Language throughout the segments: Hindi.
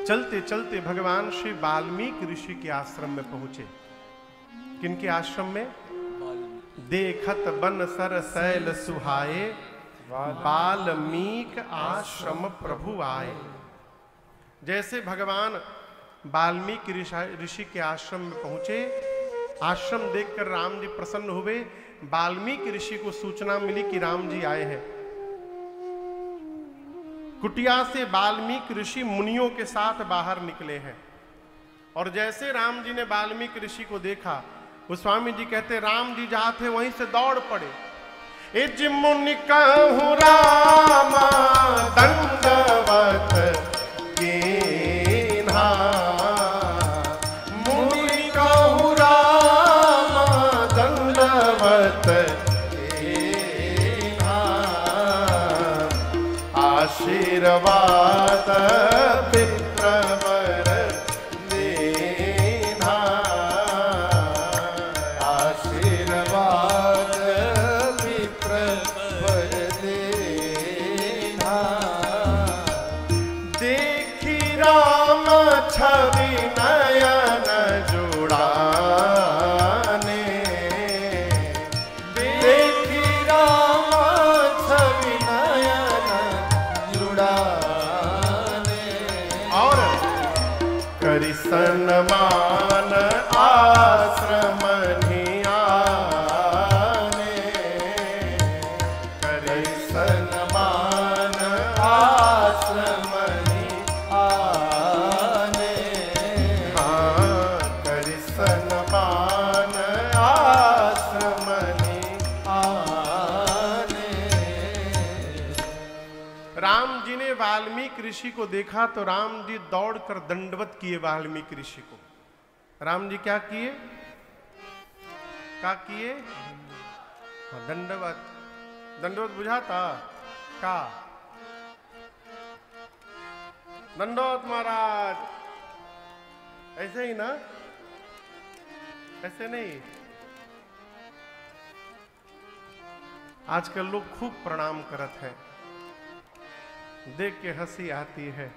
चलते चलते भगवान श्री वाल्मीकि ऋषि के आश्रम में पहुंचे। किनके आश्रम में? देखत बन सर शैल सुहाए, वाल्मीकि आश्रम प्रभु आए। जैसे भगवान वाल्मीकि ऋषि के आश्रम में पहुंचे, आश्रम देखकर राम जी प्रसन्न हुए। वाल्मीकि ऋषि को सूचना मिली कि राम जी आए हैं। कुटिया से वाल्मीकि ऋषि मुनियों के साथ बाहर निकले हैं। और जैसे राम जी ने वाल्मीकि ऋषि को देखा, गोस्वामी जी कहते राम जी जहां थे वहीं से दौड़ पड़े। इज मुनि कहूं रामा दंडवत कीन्हा, मुनि कहूं रामा दंडवत कीन्हा, आशीर्वाद विप्रवर देना, आशीर्वाद विप्रवर देना। देखी राम छवि नयन जुड़ाने, देखी राम छवि नयन जुड़ाने, और करि सन्मान आश्रम नियाने, करि सन्मान आश्रम नियाने, हाँ करि सन्मान आश्रम नियाने। राम जी ने वाल्मीकि ऋषि को देखा तो राम जी दौड़कर दंडवत किए वाल्मीकि ऋषि को। राम जी क्या किए? क्या किए? दंडवत। दंडवत बुझाता का? दंडवत महाराज, ऐसे ही ना? ऐसे नहीं। आजकल लोग खूब प्रणाम करत हैं, देख के हंसी आती है।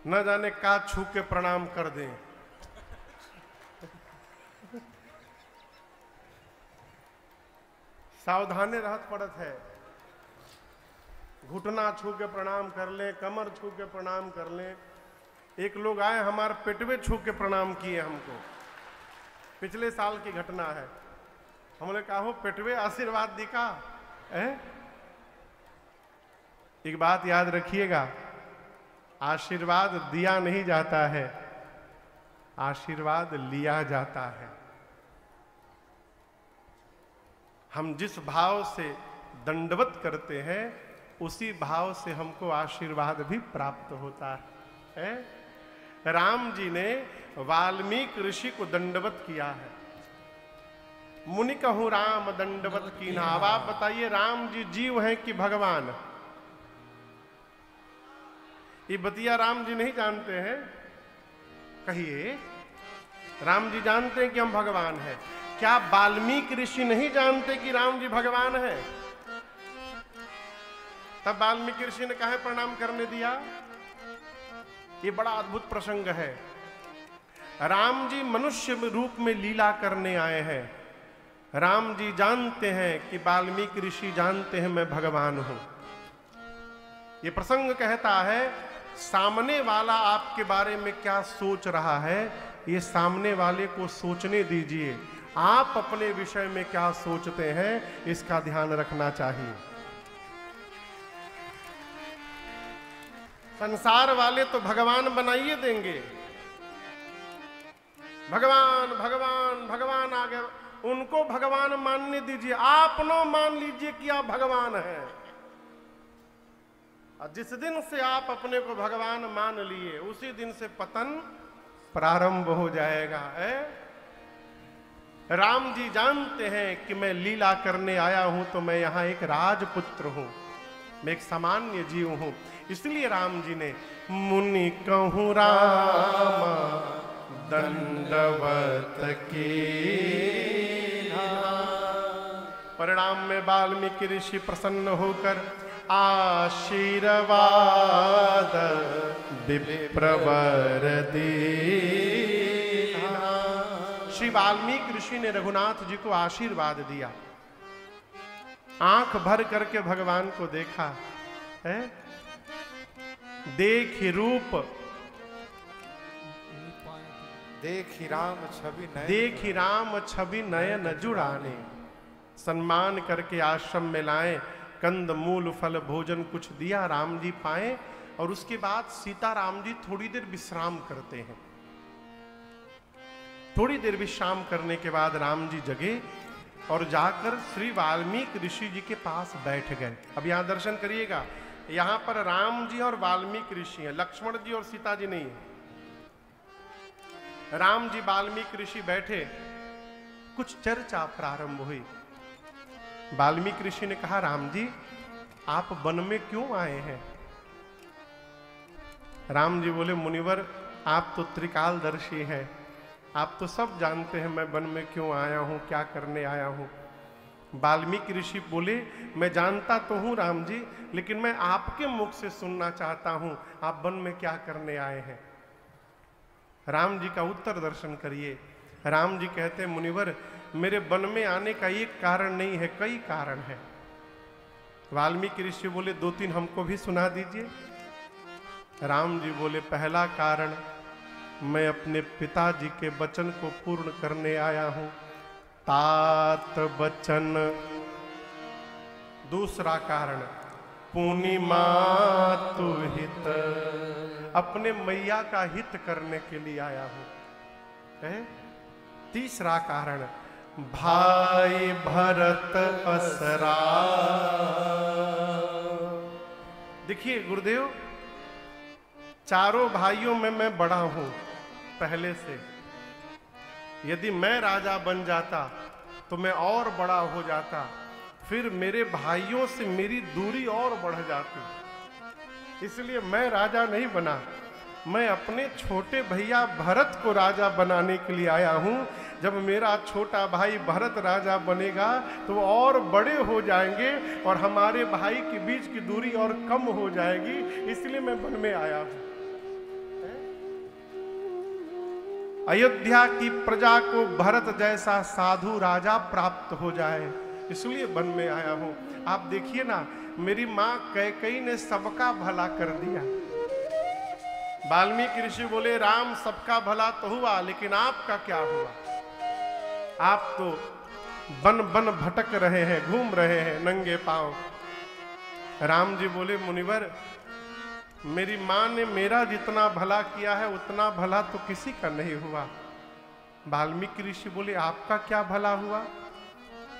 न जाने का छू के प्रणाम कर दें। सावधानी रहत पड़त है। घुटना छू के प्रणाम कर लें, कमर छू के प्रणाम कर लें। एक लोग आए हमारे पेटवे छू के प्रणाम किए हमको। पिछले साल की घटना है। हमने कहा हो पेटवे आशीर्वाद दिखा है। एक बात याद रखिएगा, आशीर्वाद दिया नहीं जाता है, आशीर्वाद लिया जाता है। हम जिस भाव से दंडवत करते हैं उसी भाव से हमको आशीर्वाद भी प्राप्त होता है। राम जी ने वाल्मीकि ऋषि को दंडवत किया है। मुनि कहूं राम दंडवत कीन्हा। अब आप बताइए राम जी जीव हैं कि भगवान? ये बतिया राम जी नहीं जानते हैं? कहिए, राम जी जानते हैं कि हम भगवान हैं। क्या वाल्मीकि ऋषि नहीं जानते कि राम जी भगवान हैं? तब वाल्मीकि ऋषि ने काहे प्रणाम करने दिया? ये बड़ा अद्भुत प्रसंग है। राम जी मनुष्य रूप में लीला करने आए हैं। राम जी जानते हैं कि वाल्मीकि ऋषि जानते हैं मैं भगवान हूं। ये प्रसंग कहता है सामने वाला आपके बारे में क्या सोच रहा है, ये सामने वाले को सोचने दीजिए। आप अपने विषय में क्या सोचते हैं इसका ध्यान रखना चाहिए। संसार वाले तो भगवान बनाइए देंगे, भगवान भगवान भगवान आ गए, उनको भगवान मानने दीजिए। आप न मान लीजिए कि आप भगवान हैं। और जिस दिन से आप अपने को भगवान मान लिए उसी दिन से पतन प्रारंभ हो जाएगा। राम जी जानते हैं कि मैं लीला करने आया हूं तो मैं यहां एक राजपुत्र हूं, मैं एक सामान्य जीव हूं। इसलिए राम जी ने मुनि कहूं राम दंडवत कीन्हा। परिणाम में वाल्मीकि ऋषि प्रसन्न होकर आशीर्वाद विप्रवर दीना। श्री वाल्मीकि ऋषि ने रघुनाथ जी को आशीर्वाद दिया, आंख भर करके भगवान को देखा है। देखि रूप देखि राम छवि नयन जुड़ाने। सम्मान करके आश्रम में लाए, कंद मूल फल भोजन कुछ दिया, राम जी पाए। और उसके बाद सीता राम जी थोड़ी देर विश्राम करते हैं। थोड़ी देर विश्राम करने के बाद राम जी जगे और जाकर श्री वाल्मीकि ऋषि जी के पास बैठ गए। अब यहां दर्शन करिएगा, यहां पर राम जी और वाल्मीकि ऋषि हैं, लक्ष्मण जी और सीता जी नहीं है। राम जी वाल्मीकि ऋषि बैठे, कुछ चर्चा प्रारंभ हुई। वाल्मीकि ऋषि ने कहा, राम जी आप वन में क्यों आए हैं? राम जी बोले, मुनिवर आप तो त्रिकालदर्शी हैं, आप तो सब जानते हैं मैं वन में क्यों आया हूं, क्या करने आया हूं। वाल्मीकि ऋषि बोले, मैं जानता तो हूं राम जी, लेकिन मैं आपके मुख से सुनना चाहता हूं, आप वन में क्या करने आए हैं। राम जी का उत्तर दर्शन करिए। राम जी कहते हैं, मुनिवर मेरे वन में आने का एक कारण नहीं है, कई कारण है। वाल्मीकि ऋषि बोले, दो तीन हमको भी सुना दीजिए। राम जी बोले, पहला कारण मैं अपने पिताजी के वचन को पूर्ण करने आया हूं, तात वचन। दूसरा कारण पुनि मातु हित, अपने मैया का हित करने के लिए आया हूं। तीसरा कारण भाई भरत असरा। देखिए गुरुदेव, चारों भाइयों में मैं बड़ा हूं पहले से। यदि मैं राजा बन जाता तो मैं और बड़ा हो जाता, फिर मेरे भाइयों से मेरी दूरी और बढ़ जाती। इसलिए मैं राजा नहीं बना, मैं अपने छोटे भैया भरत को राजा बनाने के लिए आया हूं। जब मेरा छोटा भाई भरत राजा बनेगा तो वो और बड़े हो जाएंगे और हमारे भाई के बीच की दूरी और कम हो जाएगी, इसलिए मैं वन में आया हूं। अयोध्या की प्रजा को भरत जैसा साधु राजा प्राप्त हो जाए, इसलिए वन में आया हूं। आप देखिए ना, मेरी मां कैकेयी ने सबका भला कर दिया। वाल्मीकि ऋषि बोले, राम सबका भला तो हुआ, लेकिन आपका क्या हुआ? आप तो बन बन भटक रहे हैं, घूम रहे हैं नंगे पांव। राम जी बोले, मुनिवर मेरी मां ने मेरा जितना भला किया है उतना भला तो किसी का नहीं हुआ। वाल्मीकि ऋषि बोले, आपका क्या भला हुआ?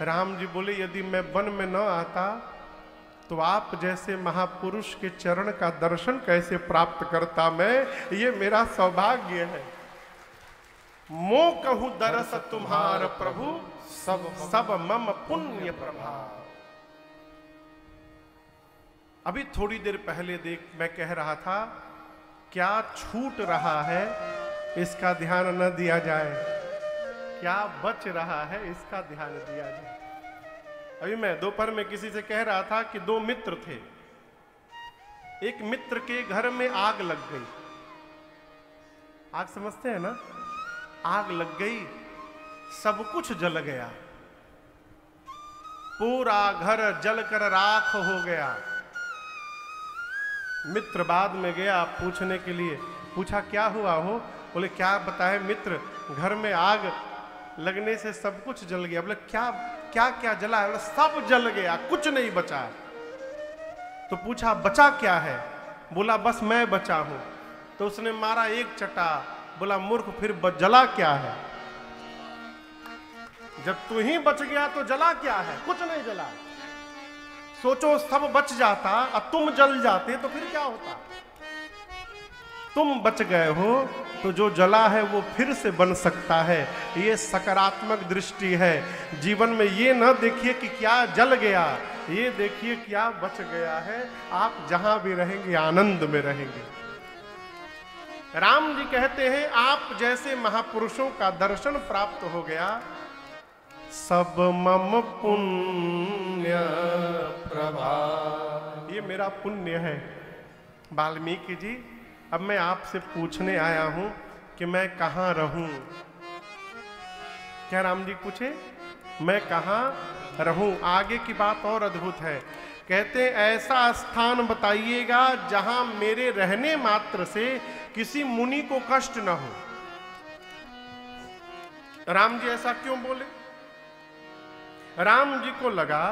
राम जी बोले, यदि मैं वन में न आता तो आप जैसे महापुरुष के चरण का दर्शन कैसे प्राप्त करता मैं, ये मेरा सौभाग्य है। मो कहूं दरस तुम्हार प्रभु, सब मम पुण्य प्रभाव। अभी थोड़ी देर पहले मैं कह रहा था, क्या छूट रहा है इसका ध्यान न दिया जाए, क्या बच रहा है इसका ध्यान दिया जाए। अभी मैं दोपहर में किसी से कह रहा था कि दो मित्र थे, एक मित्र के घर में आग लग गई। आग समझते हैं ना, आग लग गई, सब कुछ जल गया, पूरा घर जलकर राख हो गया। मित्र बाद में गया पूछने के लिए, पूछा क्या हुआ हो? बोले, क्या बताए मित्र, घर में आग लगने से सब कुछ जल गया। बोले, क्या क्या क्या जला है? बोले, सब जल गया, कुछ नहीं बचा। तो पूछा बचा क्या है? बोला, बस मैं बचा हूं। तो उसने मारा एक चटा, बोला, मूर्ख फिर जला क्या है? जब तू ही बच गया तो जला क्या है? कुछ नहीं जला। सोचो सब बच जाता और तुम जल जाते तो फिर क्या होता? तुम बच गए हो तो जो जला है वो फिर से बन सकता है। ये सकारात्मक दृष्टि है। जीवन में ये न देखिए कि क्या जल गया, ये देखिए क्या बच गया है। आप जहां भी रहेंगे आनंद में रहेंगे। राम जी कहते हैं, आप जैसे महापुरुषों का दर्शन प्राप्त हो गया सब मम पुण्य प्रभाव। ये मेरा पुण्य है। वाल्मीकि जी, अब मैं आपसे पूछने आया हूं कि मैं कहां रहूं। क्या राम जी पूछे? मैं कहां रहूं। आगे की बात और अद्भुत है। कहते ऐसा स्थान बताइएगा जहां मेरे रहने मात्र से किसी मुनि को कष्ट न हो। राम जी ऐसा क्यों बोले? राम जी को लगा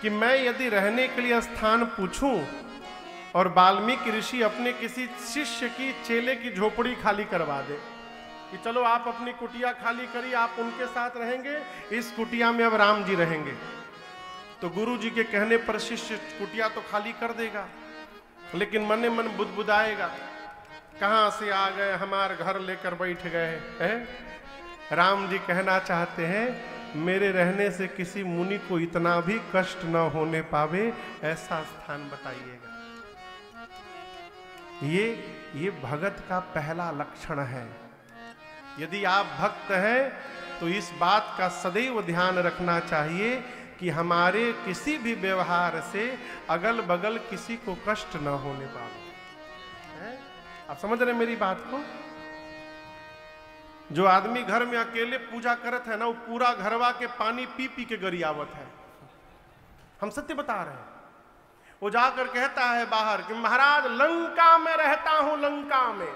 कि मैं यदि रहने के लिए स्थान पूछूं और वाल्मीकि ऋषि अपने किसी शिष्य की, चेले की झोपड़ी खाली करवा दे कि चलो आप अपनी कुटिया खाली करिए, आप उनके साथ रहेंगे, इस कुटिया में अब राम जी रहेंगे, तो गुरु जी के कहने पर शिष्य कुटिया तो खाली कर देगा, लेकिन मन मन बुदबुदाएगा, कहां से आ गए, हमारे घर लेकर बैठ गए हैं। राम जी कहना चाहते हैं मेरे रहने से किसी मुनि को इतना भी कष्ट न होने पावे, ऐसा स्थान बताइएगा। ये भगत का पहला लक्षण है। यदि आप भक्त हैं तो इस बात का सदैव ध्यान रखना चाहिए कि हमारे किसी भी व्यवहार से अगल बगल किसी को कष्ट न होने पावे। आप समझ रहे मेरी बात को? जो आदमी घर में अकेले पूजा करत है ना, वो पूरा घरवा के पानी पी पी के गरियावत है। हम सत्य बता रहे हैं। वो जाकर कहता है बाहर कि महाराज लंका में रहता हूं, लंका में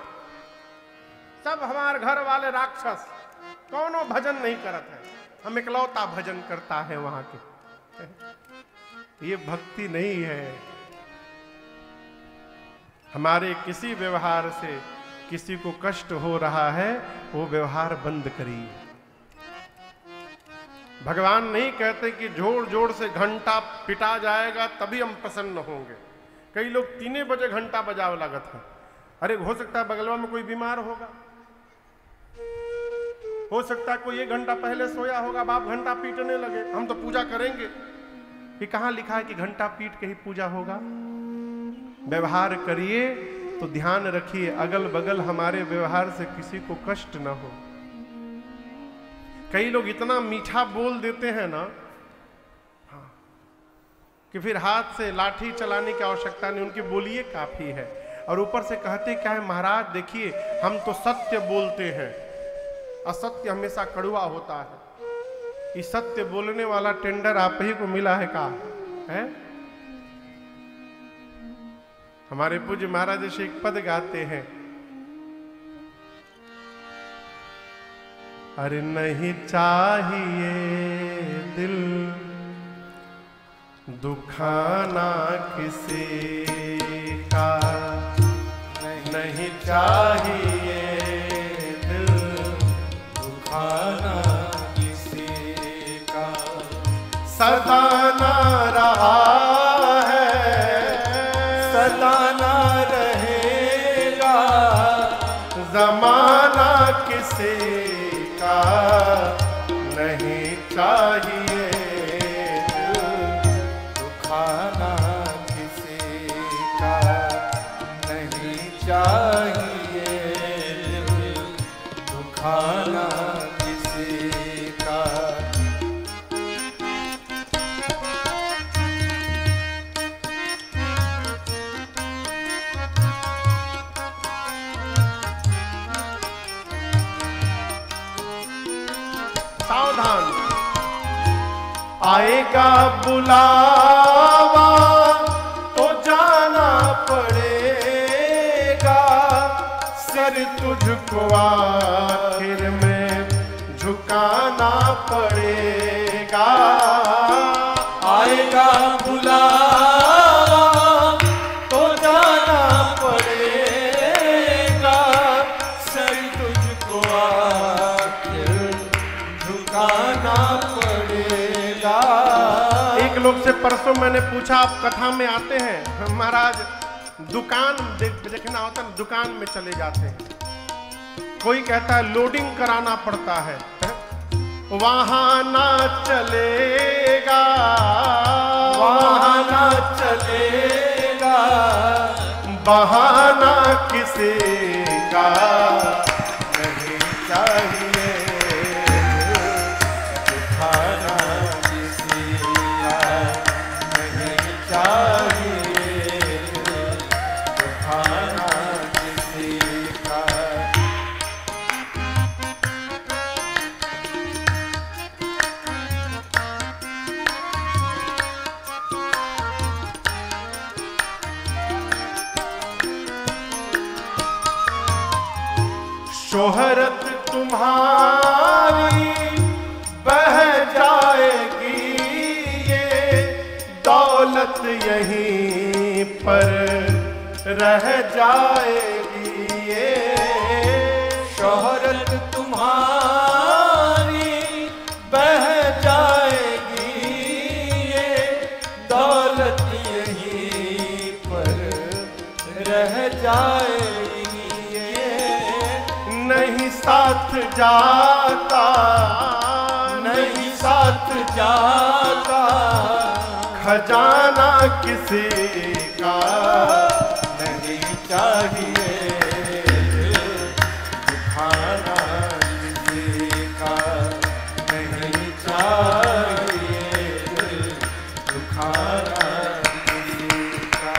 सब हमारे घर वाले राक्षस, कौनो भजन नहीं करत है, हम इकलौता भजन करता है वहां के। ये भक्ति नहीं है। हमारे किसी व्यवहार से किसी को कष्ट हो रहा है, वो व्यवहार बंद करिए। भगवान नहीं कहते कि जोर जोर से घंटा पिटा जाएगा तभी हम प्रसन्न होंगे। कई लोग 3 बजे घंटा बजाव लागत है। अरे हो सकता है बगलवा में कोई बीमार होगा, हो सकता है कोई 1 घंटा पहले सोया होगा, बाप घंटा पीटने लगे, हम तो पूजा करेंगे। ये कहां लिखा है कि घंटा पीट के ही पूजा होगा? व्यवहार करिए तो ध्यान रखिए अगल बगल हमारे व्यवहार से किसी को कष्ट ना हो। कई लोग इतना मीठा बोल देते हैं ना कि फिर हाथ से लाठी चलाने की आवश्यकता नहीं, उनकी बोलिए काफी है। और ऊपर से कहते क्या है, महाराज देखिए हम तो सत्य बोलते हैं, असत्य हमेशा कड़वा होता है। इस सत्य बोलने वाला टेंडर आप ही को मिला है का है? हमारे पूज्य महाराज जी एक पद गाते हैं, अरे नहीं चाहिए दिल दुखाना किसी का, नहीं चाहिए दिल दुखाना किसी का, सदा ना रहा सदा ना रहेगा जमाना किसी का, नहीं चाहिए दुखाना किसी का, नहीं चाहिए दुखाना किसी का। सावधान, आएगा बुलावा तो जाना पड़ेगा, सर तुझको आखिर में झुकाना पड़ेगा। आएगा बुलावा तो जाना पड़ेगा, सर तुझको झुकाना पड़ेगा। एक लोग से परसों मैंने पूछा आप कथा में आते हैं? महाराज दुकान देखना होता है, दुकान में चले जाते हैं। कोई कहता है लोडिंग कराना पड़ता है, वहां ना चलेगा, वहां ना चलेगा, बहाना किसी का नहीं चाहिए दुखाना शोहरत तुम्हारी बह जाएगी, ये दौलत यहीं पर रह जाएगी, ये शोहरत तुम्हारी बह जाएगी, ये दौलत यहीं पर रह जाएगी, ये नहीं साथ जाता, नहीं साथ जाता खजाना किसी का नहीं चाहिए, खाना किसी का नहीं चाहिए, खाना किसी का।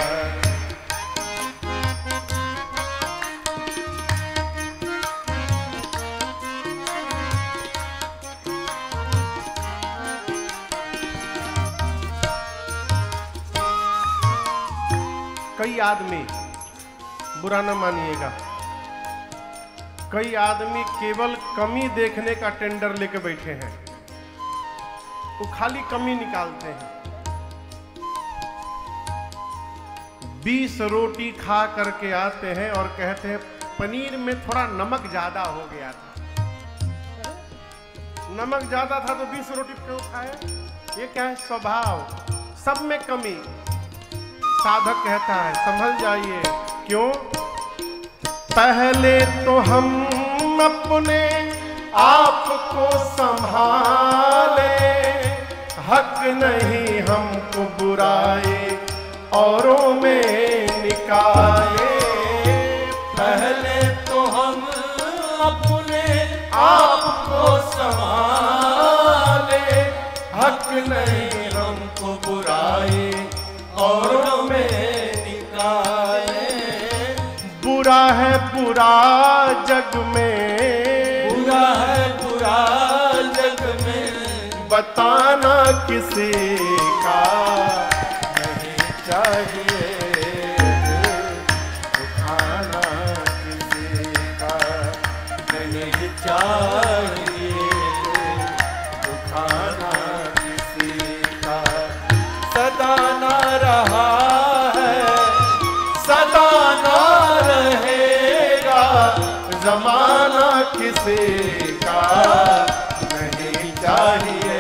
कई आदमी, बुरा न मानिएगा, कई आदमी केवल कमी देखने का टेंडर लेके बैठे हैं, वो खाली कमी निकालते हैं। 20 रोटी खा करके आते हैं और कहते हैं पनीर में थोड़ा नमक ज्यादा हो गया था। नमक ज्यादा था तो 20 रोटी क्यों खाए? ये क्या है? स्वभाव, सब में कमी। साधक कहता है संभल जाइए। क्यों? पहले तो हम अपने आप को संभाले, हक नहीं हमको बुराई औरों में निकाले। पहले तो हम अपने आप को संभाले, हक नहीं हमको बुराई औरों में निकाले। बुरा है बुरा जग में, बुरा है बुरा जग में बताना किसी का नहीं चाहिए, खाना किसी का नहीं चाहिए, खाना किसी का। सदा ना रहा है, सदा ना रहेगा, जमाना किसी का नहीं चाहिए,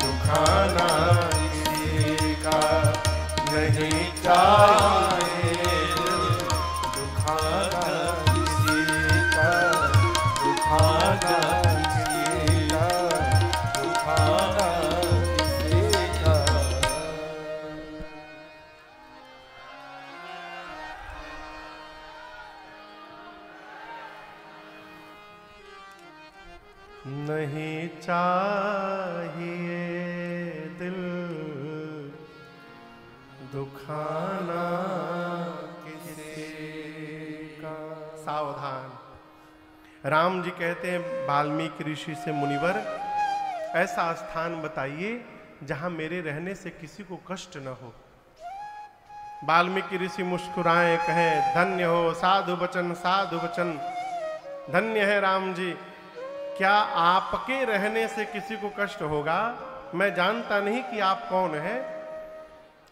दुखाना किसी का नहीं चाहिए, दुखाना किसी का, दुखाना किसी का, दुखाना किसी का। नहीं चाहिए दिल दुखाना किसी का। सावधान। राम जी कहते हैं वाल्मीकि ऋषि से, मुनिवर ऐसा स्थान बताइए जहां मेरे रहने से किसी को कष्ट न हो। वाल्मीकि ऋषि मुस्कुराए, कहे धन्य हो साधु वचन, साधु वचन। धन्य है राम जी, क्या आपके रहने से किसी को कष्ट होगा? मैं जानता नहीं कि आप कौन हैं।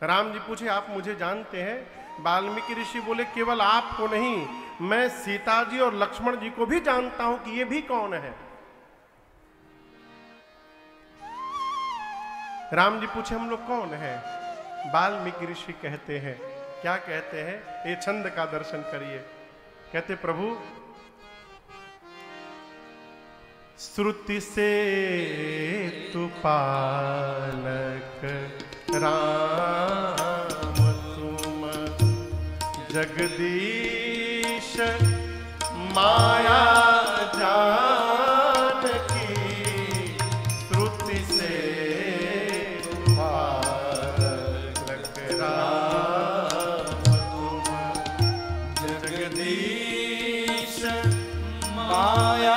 राम जी पूछे, आप मुझे जानते हैं? वाल्मीकि ऋषि बोले, केवल आपको नहीं, मैं सीता जी और लक्ष्मण जी को भी जानता हूं कि ये भी कौन है। राम जी पूछे, हम लोग कौन हैं? वाल्मीकि ऋषि कहते हैं, क्या कहते हैं? ये छंद का दर्शन करिए। कहते, प्रभु श्रुति से तु पालक राम तुम, जगदीश माया जानकी, श्रुति से तु पालक राम तुम, जगदीश माया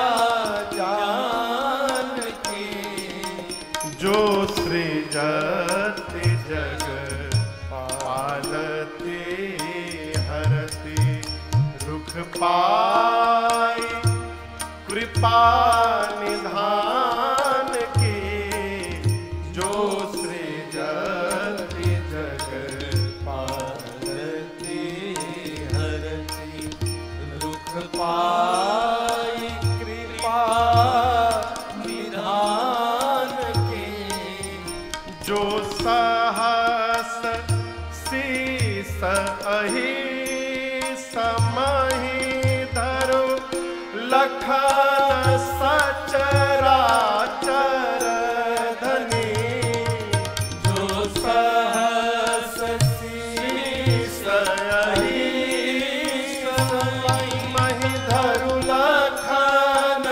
जो सृजति जग पालती हरति, रुख सुख पाई कृपा निधान की, जो सृजति जगत पालती हरती दुख पाई कृपा निधान की, जो सहस शीस अहि समहि धरो, लखन सचराचर धनी, जो सहस शीस अहि समहि धरो, लखन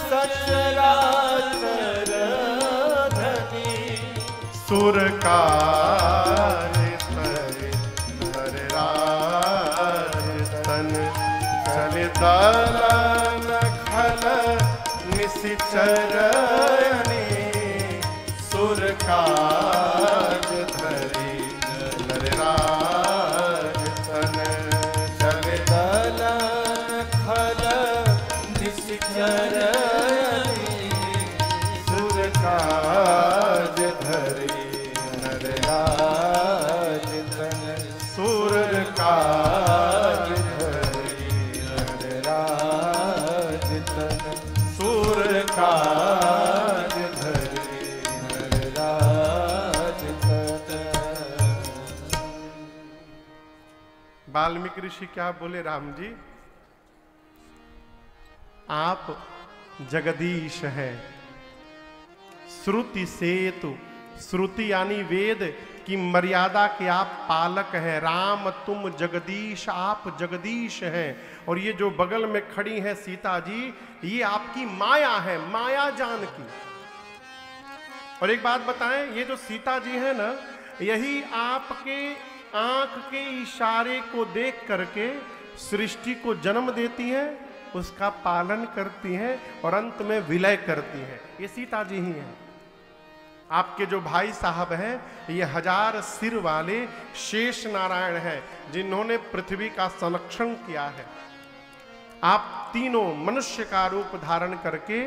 सचराचर धनी, सुर कार्य नर राज तन, चल दलन खल निशिचरनी, सुर काज धरि नर राज तन, चल दलन खल निशिचरनी, सुर काज धरि नर राज तन, सुर काज धरि नर राज तन, सुर काज धरि नर राज तन। वाल्मीकि ऋषि क्या बोले राम जी, आप जगदीश हैं, श्रुति सेतु, श्रुति यानी वेद की मर्यादा के आप पालक हैं। राम तुम जगदीश, आप जगदीश हैं। और ये जो बगल में खड़ी है सीता जी, ये आपकी माया है, माया जानकी। और एक बात बताएं, ये जो सीता जी है ना, यही आपके आंख के इशारे को देख करके सृष्टि को जन्म देती है, उसका पालन करती हैं और अंत में विलय करती हैं। ये सीता जी ही हैं। आपके जो भाई साहब हैं, ये 1000 सिर वाले शेष नारायण हैं, जिन्होंने पृथ्वी का संरक्षण किया है। आप तीनों मनुष्य का रूप धारण करके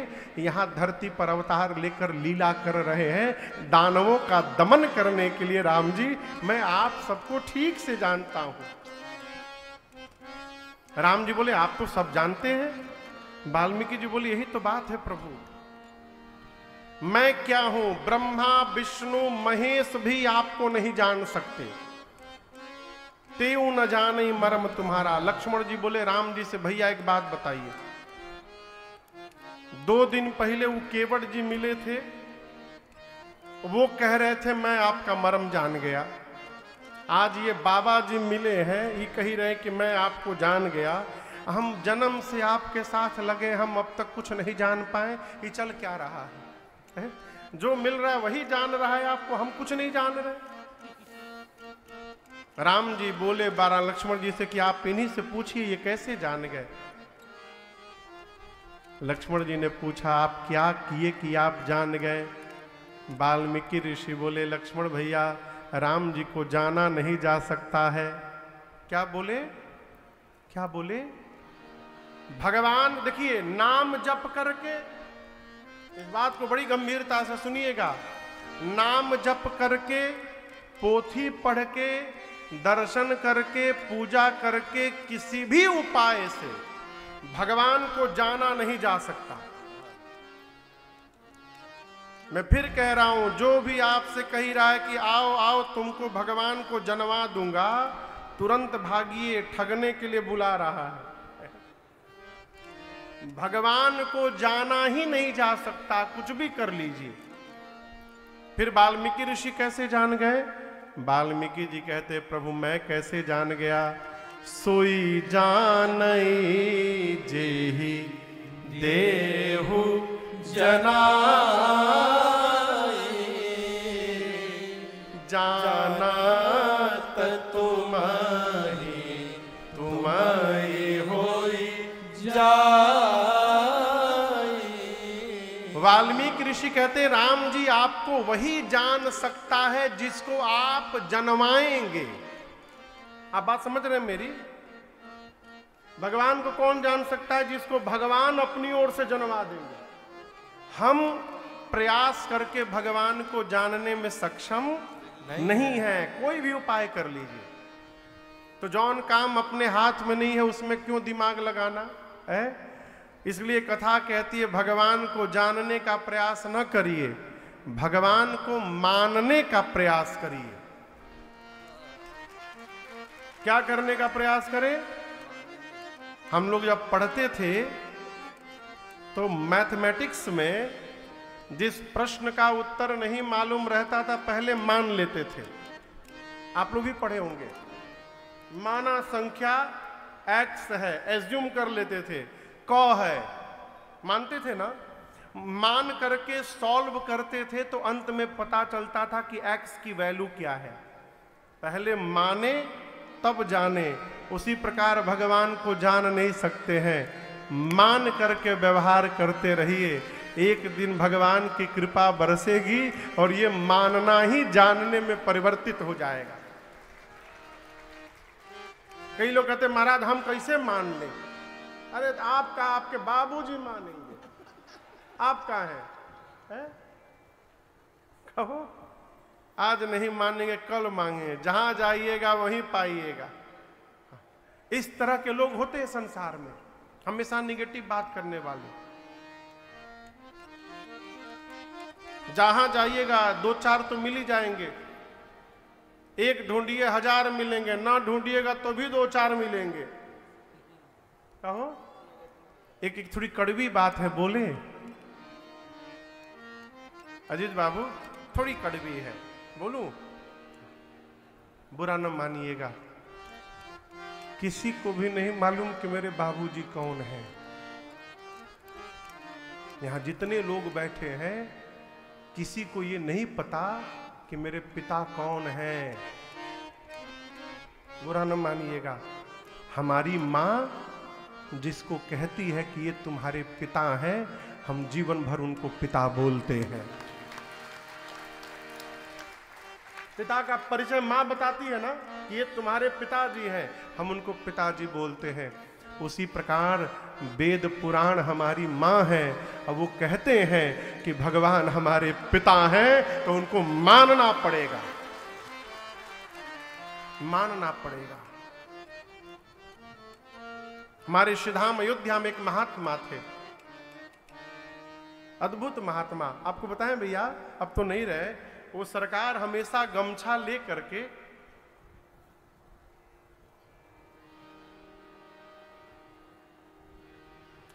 यहाँ धरती पर अवतार लेकर लीला कर रहे हैं, दानवों का दमन करने के लिए। राम जी, मैं आप सबको ठीक से जानता हूं। राम जी बोले, आप तो सब जानते हैं। वाल्मीकि जी बोले, यही तो बात है प्रभु। मैं क्या हूं, ब्रह्मा विष्णु महेश भी आपको नहीं जान सकते। तेऊ न जाने मर्म तुम्हारा। लक्ष्मण जी बोले राम जी से, भैया एक बात बताइए। 2 दिन पहले वो केवट जी मिले थे, वो कह रहे थे मैं आपका मर्म जान गया। आज ये बाबा जी मिले हैं, ये कह रहे हैं कि मैं आपको जान गया। हम जन्म से आपके साथ लगे, हम अब तक कुछ नहीं जान पाए। ये चल क्या रहा है? जो मिल रहा है वही जान रहा है आपको, हम कुछ नहीं जान रहे। राम जी बोले 12 लक्ष्मण जी से कि आप इन्हीं से पूछिए ये कैसे जान गए। लक्ष्मण जी ने पूछा, आप क्या किए कि आप जान गए? वाल्मीकि ऋषि बोले, लक्ष्मण भैया, राम जी को जाना नहीं जा सकता है। क्या बोले? क्या बोले? भगवान, देखिए, नाम जप करके, इस बात को बड़ी गंभीरता से सुनिएगा, नाम जप करके, पोथी पढ़ के, दर्शन करके, पूजा करके, किसी भी उपाय से भगवान को जाना नहीं जा सकता। मैं फिर कह रहा हूं, जो भी आपसे कह रहा है कि आओ आओ तुमको भगवान को जनवा दूंगा, तुरंत भागिए, ठगने के लिए बुला रहा है। भगवान को जाना ही नहीं जा सकता, कुछ भी कर लीजिए। फिर वाल्मीकि ऋषि कैसे जान गए? वाल्मीकि जी कहते, प्रभु मैं कैसे जान गया? सोई जानई जेहि देहु जनाई, जानत तुमहि तुमहि होई जाई। वाल्मीकि ऋषि कहते, राम जी आपको वही जान सकता है जिसको आप जनवाएंगे। आप बात समझ रहे हैं मेरी? भगवान को कौन जान सकता है? जिसको भगवान अपनी ओर से जन्मा देंगे। हम प्रयास करके भगवान को जानने में सक्षम नहीं है। कोई भी उपाय कर लीजिए, तो जौन काम अपने हाथ में नहीं है उसमें क्यों दिमाग लगाना है? इसलिए कथा कहती है भगवान को जानने का प्रयास न करिए, भगवान को मानने का प्रयास करिए। क्या करने का प्रयास करें? हम लोग जब पढ़ते थे तो मैथमेटिक्स में जिस प्रश्न का उत्तर नहीं मालूम रहता था पहले मान लेते थे। आप लोग भी पढ़े होंगे। माना संख्या x है, एज्यूम कर लेते थे, क है, मानते थे ना। मान करके सॉल्व करते थे तो अंत में पता चलता था कि x की वैल्यू क्या है। पहले माने तब जाने। उसी प्रकार भगवान को जान नहीं सकते हैं, मान करके व्यवहार करते रहिए। एक दिन भगवान की कृपा बरसेगी और ये मानना ही जानने में परिवर्तित हो जाएगा। कई लोग कहते महाराज हम कैसे मान लें? अरे आपका आपके बाबूजी मानेंगे, आप कहाँ हैं? कहो आज नहीं मानेंगे कल मांगे, जहां जाइएगा वहीं पाइएगा। इस तरह के लोग होते हैं संसार में, हमेशा निगेटिव बात करने वाले। जहां जाइएगा दो चार तो मिल ही जाएंगे। एक ढूंढिए 1000 मिलेंगे, ना ढूंढिएगा तो भी 2-4 मिलेंगे। कहो एक थोड़ी कड़वी बात है, बोले अजीत बाबू, थोड़ी कड़वी है, बोलूं? बुरा न मानिएगा। किसी को भी नहीं मालूम कि मेरे बाबूजी कौन है। यहां जितने लोग बैठे हैं किसी को ये नहीं पता कि मेरे पिता कौन है। बुरा न मानिएगा। हमारी माँ जिसको कहती है कि ये तुम्हारे पिता हैं, हम जीवन भर उनको पिता बोलते हैं। पिता का परिचय माँ बताती है ना कि ये तुम्हारे पिताजी हैं, हम उनको पिताजी बोलते हैं। उसी प्रकार वेद पुराण हमारी माँ है और वो कहते हैं कि भगवान हमारे पिता हैं, तो उनको मानना पड़ेगा, मानना पड़ेगा। हमारे श्रीधाम अयोध्या में एक महात्मा थे, अद्भुत महात्मा। आपको बताएं भैया, अब तो नहीं रहे, वो सरकार हमेशा गमछा ले करके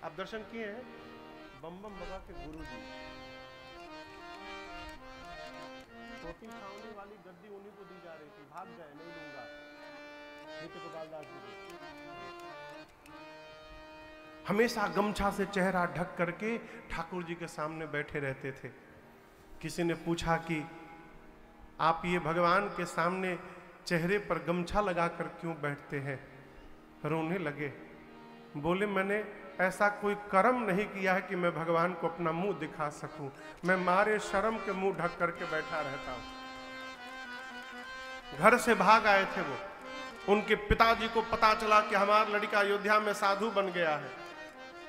आप दर्शन किए हैं बम बम बाबा के गुरु जी, छोटी छावनी वाली गद्दी उन्हीं को दी जा रही थी, भाग गए, नहीं लूंगा। नित्य गोपालदास जी हमेशा गमछा से चेहरा ढक करके ठाकुर जी के सामने बैठे रहते थे। किसी ने पूछा कि आप ये भगवान के सामने चेहरे पर गमछा लगाकर क्यों बैठते हैं? रोने लगे, बोले मैंने ऐसा कोई कर्म नहीं किया है कि मैं भगवान को अपना मुंह दिखा सकूं, मैं मारे शर्म के मुंह ढक करके बैठा रहता हूं। घर से भाग आए थे वो, उनके पिताजी को पता चला कि हमारा लड़का अयोध्या में साधु बन गया है।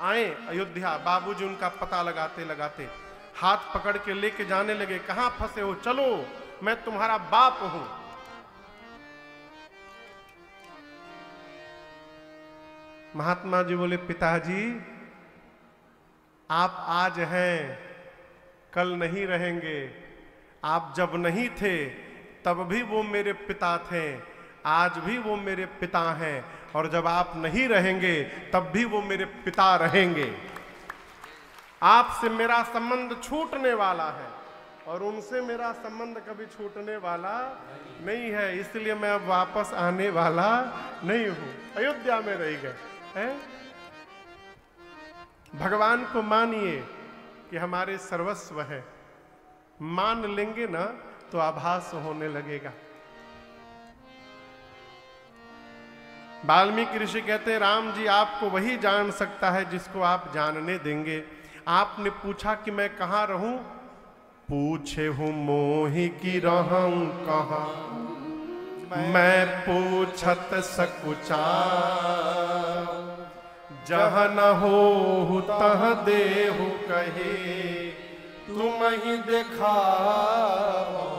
आए अयोध्या, बाबूजी उनका पता लगाते लगाते हाथ पकड़ के लेके जाने लगे, कहां फंसे हो, चलो मैं तुम्हारा बाप हूं। महात्मा जी बोले पिताजी आप आज हैं, कल नहीं रहेंगे। आप जब नहीं थे तब भी वो मेरे पिता थे, आज भी वो मेरे पिता हैं, और जब आप नहीं रहेंगे तब भी वो मेरे पिता रहेंगे। आपसे मेरा संबंध छूटने वाला है और उनसे मेरा संबंध कभी छूटने वाला नहीं है, इसलिए मैं अब वापस आने वाला नहीं हूं। अयोध्या में रह गए हैं। भगवान को मानिए कि हमारे सर्वस्व है, मान लेंगे ना तो आभास होने लगेगा। वाल्मीकि ऋषि कहते हैं राम जी आपको वही जान सकता है जिसको आप जानने देंगे। आपने पूछा कि मैं कहाँ रहूं, पूछे हूं मोहि की रहूं कहाँ, मैं पूछत सकुचा, जहाँ न हो तह देहु कहे, तुम ही दिखाओ।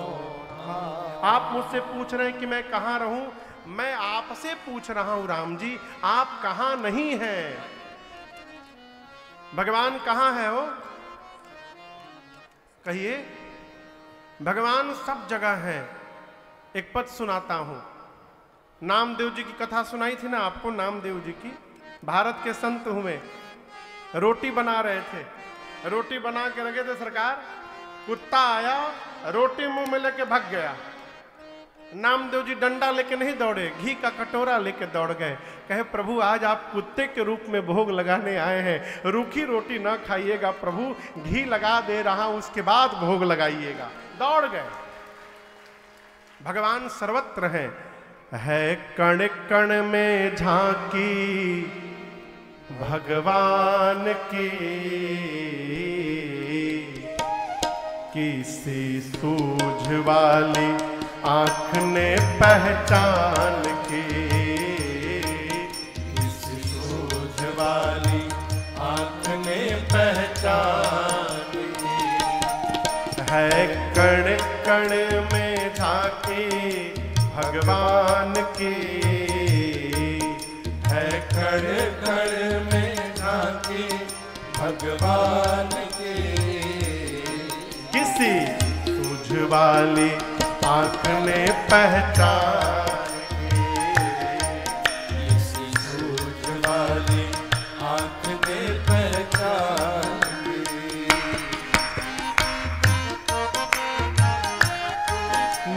आप मुझसे पूछ रहे हैं कि मैं कहाँ रहूं, मैं आपसे पूछ रहा हूं राम जी, आप कहाँ नहीं हैं? भगवान कहाँ है वो? कहिए। भगवान सब जगह है। एक पद सुनाता हूं। नामदेव जी की कथा सुनाई थी ना आपको, नामदेव जी की। भारत के संत हुए, रोटी बना रहे थे, रोटी बना के रखे थे सरकार, कुत्ता आया, रोटी मुंह में लेके भाग गया। नामदेव जी डंडा लेके नहीं दौड़े, घी का कटोरा लेके दौड़ गए। कहे प्रभु आज आप कुत्ते के रूप में भोग लगाने आए हैं, रूखी रोटी ना खाइएगा प्रभु, घी लगा दे रहा हूं उसके बाद भोग लगाइएगा। दौड़ गए। भगवान सर्वत्र है कण कण में झांकी भगवान की, किसी सूझ वाली आंख ने पहचान की, किसी सूझ वाली आंख ने पहचान की। है कण कण में झांकी भगवान की, है कण कण में झांकी भगवान की। किसी सूझ वाली आंख ने पहचान की, किसी सूझ वाली आंख ने पहचान की।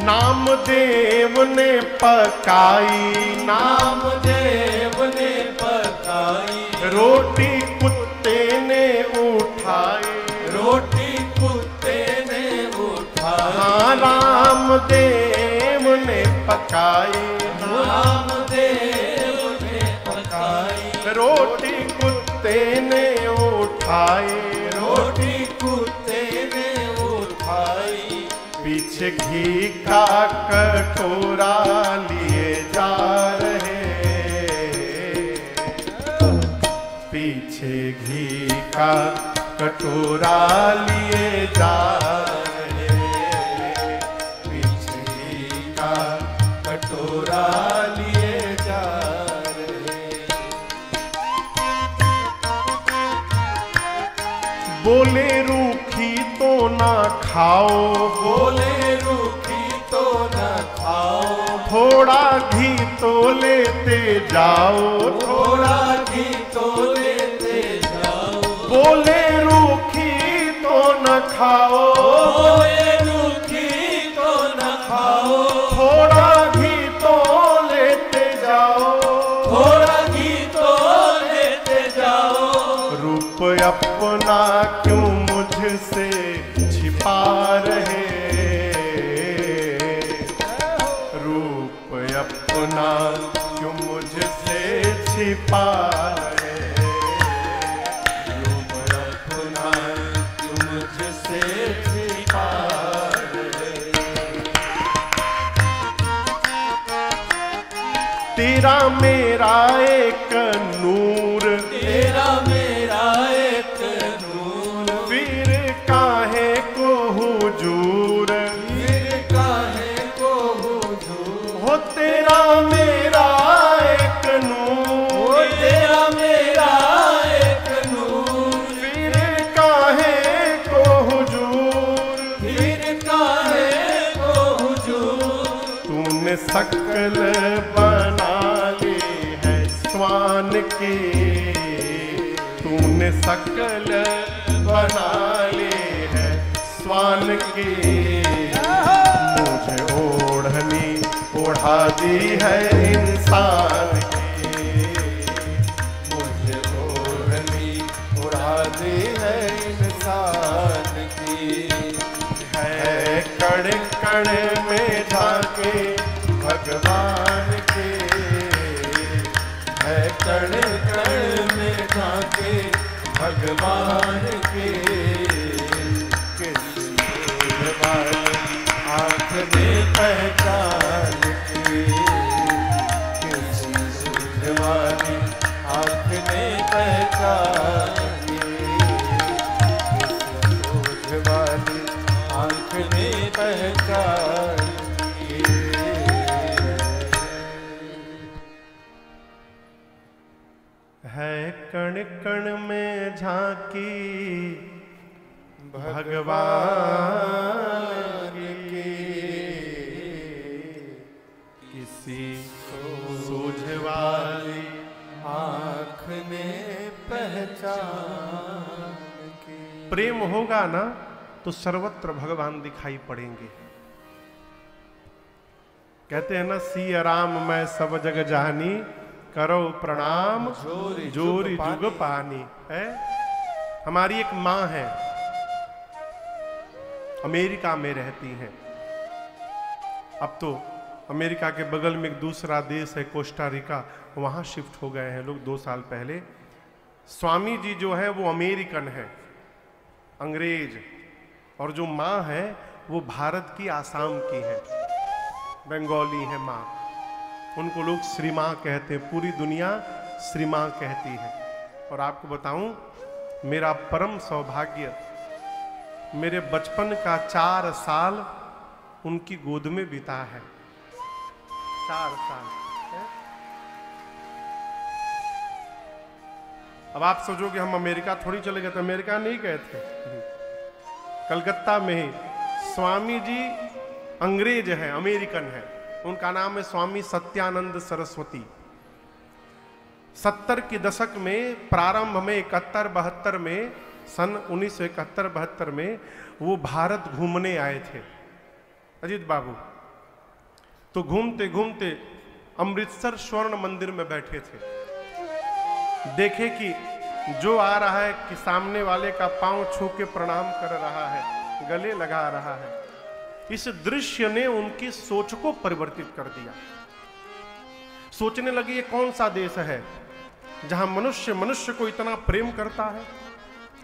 नामदेव ने पकाई, नामदेव ने पकाई, रोटी कुत्ते ने उठाई, रोटी कुत्ते ने उठाई। हाँ रामदेव ने पकाई, रामदेव ने पकाई, रोटी कुत्ते ने उठाई, रोटी कुत्ते ने उठाई। पीछे घी का कटोरा लिए जा रहे, पीछे घी का कटोरा लिए जा रहे, पीछे घी का कटोरा लिए जा रहे। बोले रूखी तो ना खाओ, बोले रूखी तो न खाओ, थोड़ा घी तो लेते जाओ, थोड़ा घी तो लेते जाओ। बोले रूखी तो न खाओ, बोले रूखी तो न खाओ, थोड़ा घी तो लेते जाओ, थोड़ा घी तो लेते जाओ। रूप अपना क्यों मुझसे छिपा रहे, रूप अपना क्यों मुझसे छिपा रहे, रूप अपना क्यों मुझसे छिपा रहे। तेरा मेरा एक नूर, तेरा मेरा एक नूर, फिर काहे को हुजूर, फिर काहे को हुजूर। हो तेरा मेरा एक नूर, तेरा मेरा एक नूर, फिर काहे को हुजूर, फिर काहे को हुजूर। तूने शकल बना ली है स्वान की, तूने शकल बना ली है स्वान की, मुझे ओढ़नी ओढ़ा दी है इंसान की, मुझे ओढ़नी उड़ा दी है इंसान की। है कण कण में झांके भगवान के, है कण कण में झांके भगवान के। किसी वाली आँख ने पहचान की, किसी सूझ वाली आँख ने पहचान सोझ वाली आँख ने पहचान है कण कण में झांकी भगवान की, किसी सूझ वाली आँख ने पहचान की। प्रेम होगा ना तो सर्वत्र भगवान दिखाई पड़ेंगे। कहते हैं ना, सिया राम मैं सब जग जानी, करो प्रणाम जोरी जोरी जुग पानी। है हमारी एक माँ है, अमेरिका में रहती हैं। अब तो अमेरिका के बगल में एक दूसरा देश है कोस्टा रिका, वहां शिफ्ट हो गए हैं लोग 2 साल पहले। स्वामी जी जो है वो अमेरिकन है, अंग्रेज, और जो माँ है वो भारत की आसाम की है, बंगाली है माँ। उनको लोग श्री माँ कहते हैं, पूरी दुनिया श्री माँ कहती है। और आपको बताऊं, मेरा परम सौभाग्य, मेरे बचपन का 4 साल उनकी गोद में बीता है। 4 साल। अब आप सोचोगे हम अमेरिका थोड़ी चले गए थे, अमेरिका नहीं गए थे, कलकत्ता में ही। स्वामी जी अंग्रेज हैं, अमेरिकन हैं। उनका नाम है स्वामी सत्यानंद सरस्वती। 70 के दशक में, प्रारंभ में 71-72 में, सन 1971-72 में वो भारत घूमने आए थे, अजीत बाबू। तो घूमते घूमते अमृतसर स्वर्ण मंदिर में बैठे थे। देखे कि जो आ रहा है कि सामने वाले का पांव छू के प्रणाम कर रहा है, गले लगा रहा है। इस दृश्य ने उनकी सोच को परिवर्तित कर दिया। सोचने लगे ये कौन सा देश है जहां मनुष्य मनुष्य को इतना प्रेम करता है।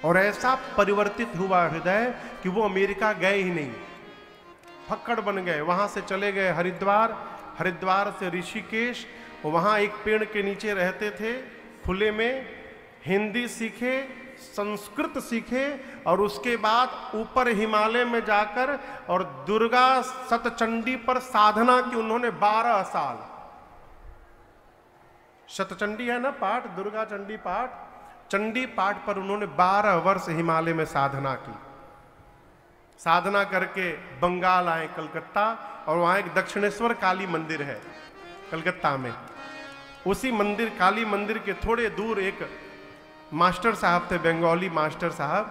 और ऐसा परिवर्तित हुआ हृदय कि वो अमेरिका गए ही नहीं, फक्कड़ बन गए। वहां से चले गए हरिद्वार, हरिद्वार से ऋषिकेश, वहां एक पेड़ के नीचे रहते थे खुले में, हिंदी सीखे, संस्कृत सीखे, और उसके बाद ऊपर हिमालय में जाकर और दुर्गा सतचंडी पर साधना की उन्होंने 12 साल। शतचंडी है ना पाठ, दुर्गा चंडी पाठ, चंडी पाठ पर उन्होंने 12 वर्ष हिमालय में साधना की। साधना करके बंगाल आए, कलकत्ता, और वहां एक दक्षिणेश्वर काली मंदिर है कलकत्ता में। उसी मंदिर, काली मंदिर के थोड़े दूर एक मास्टर साहब थे, बंगाली मास्टर साहब।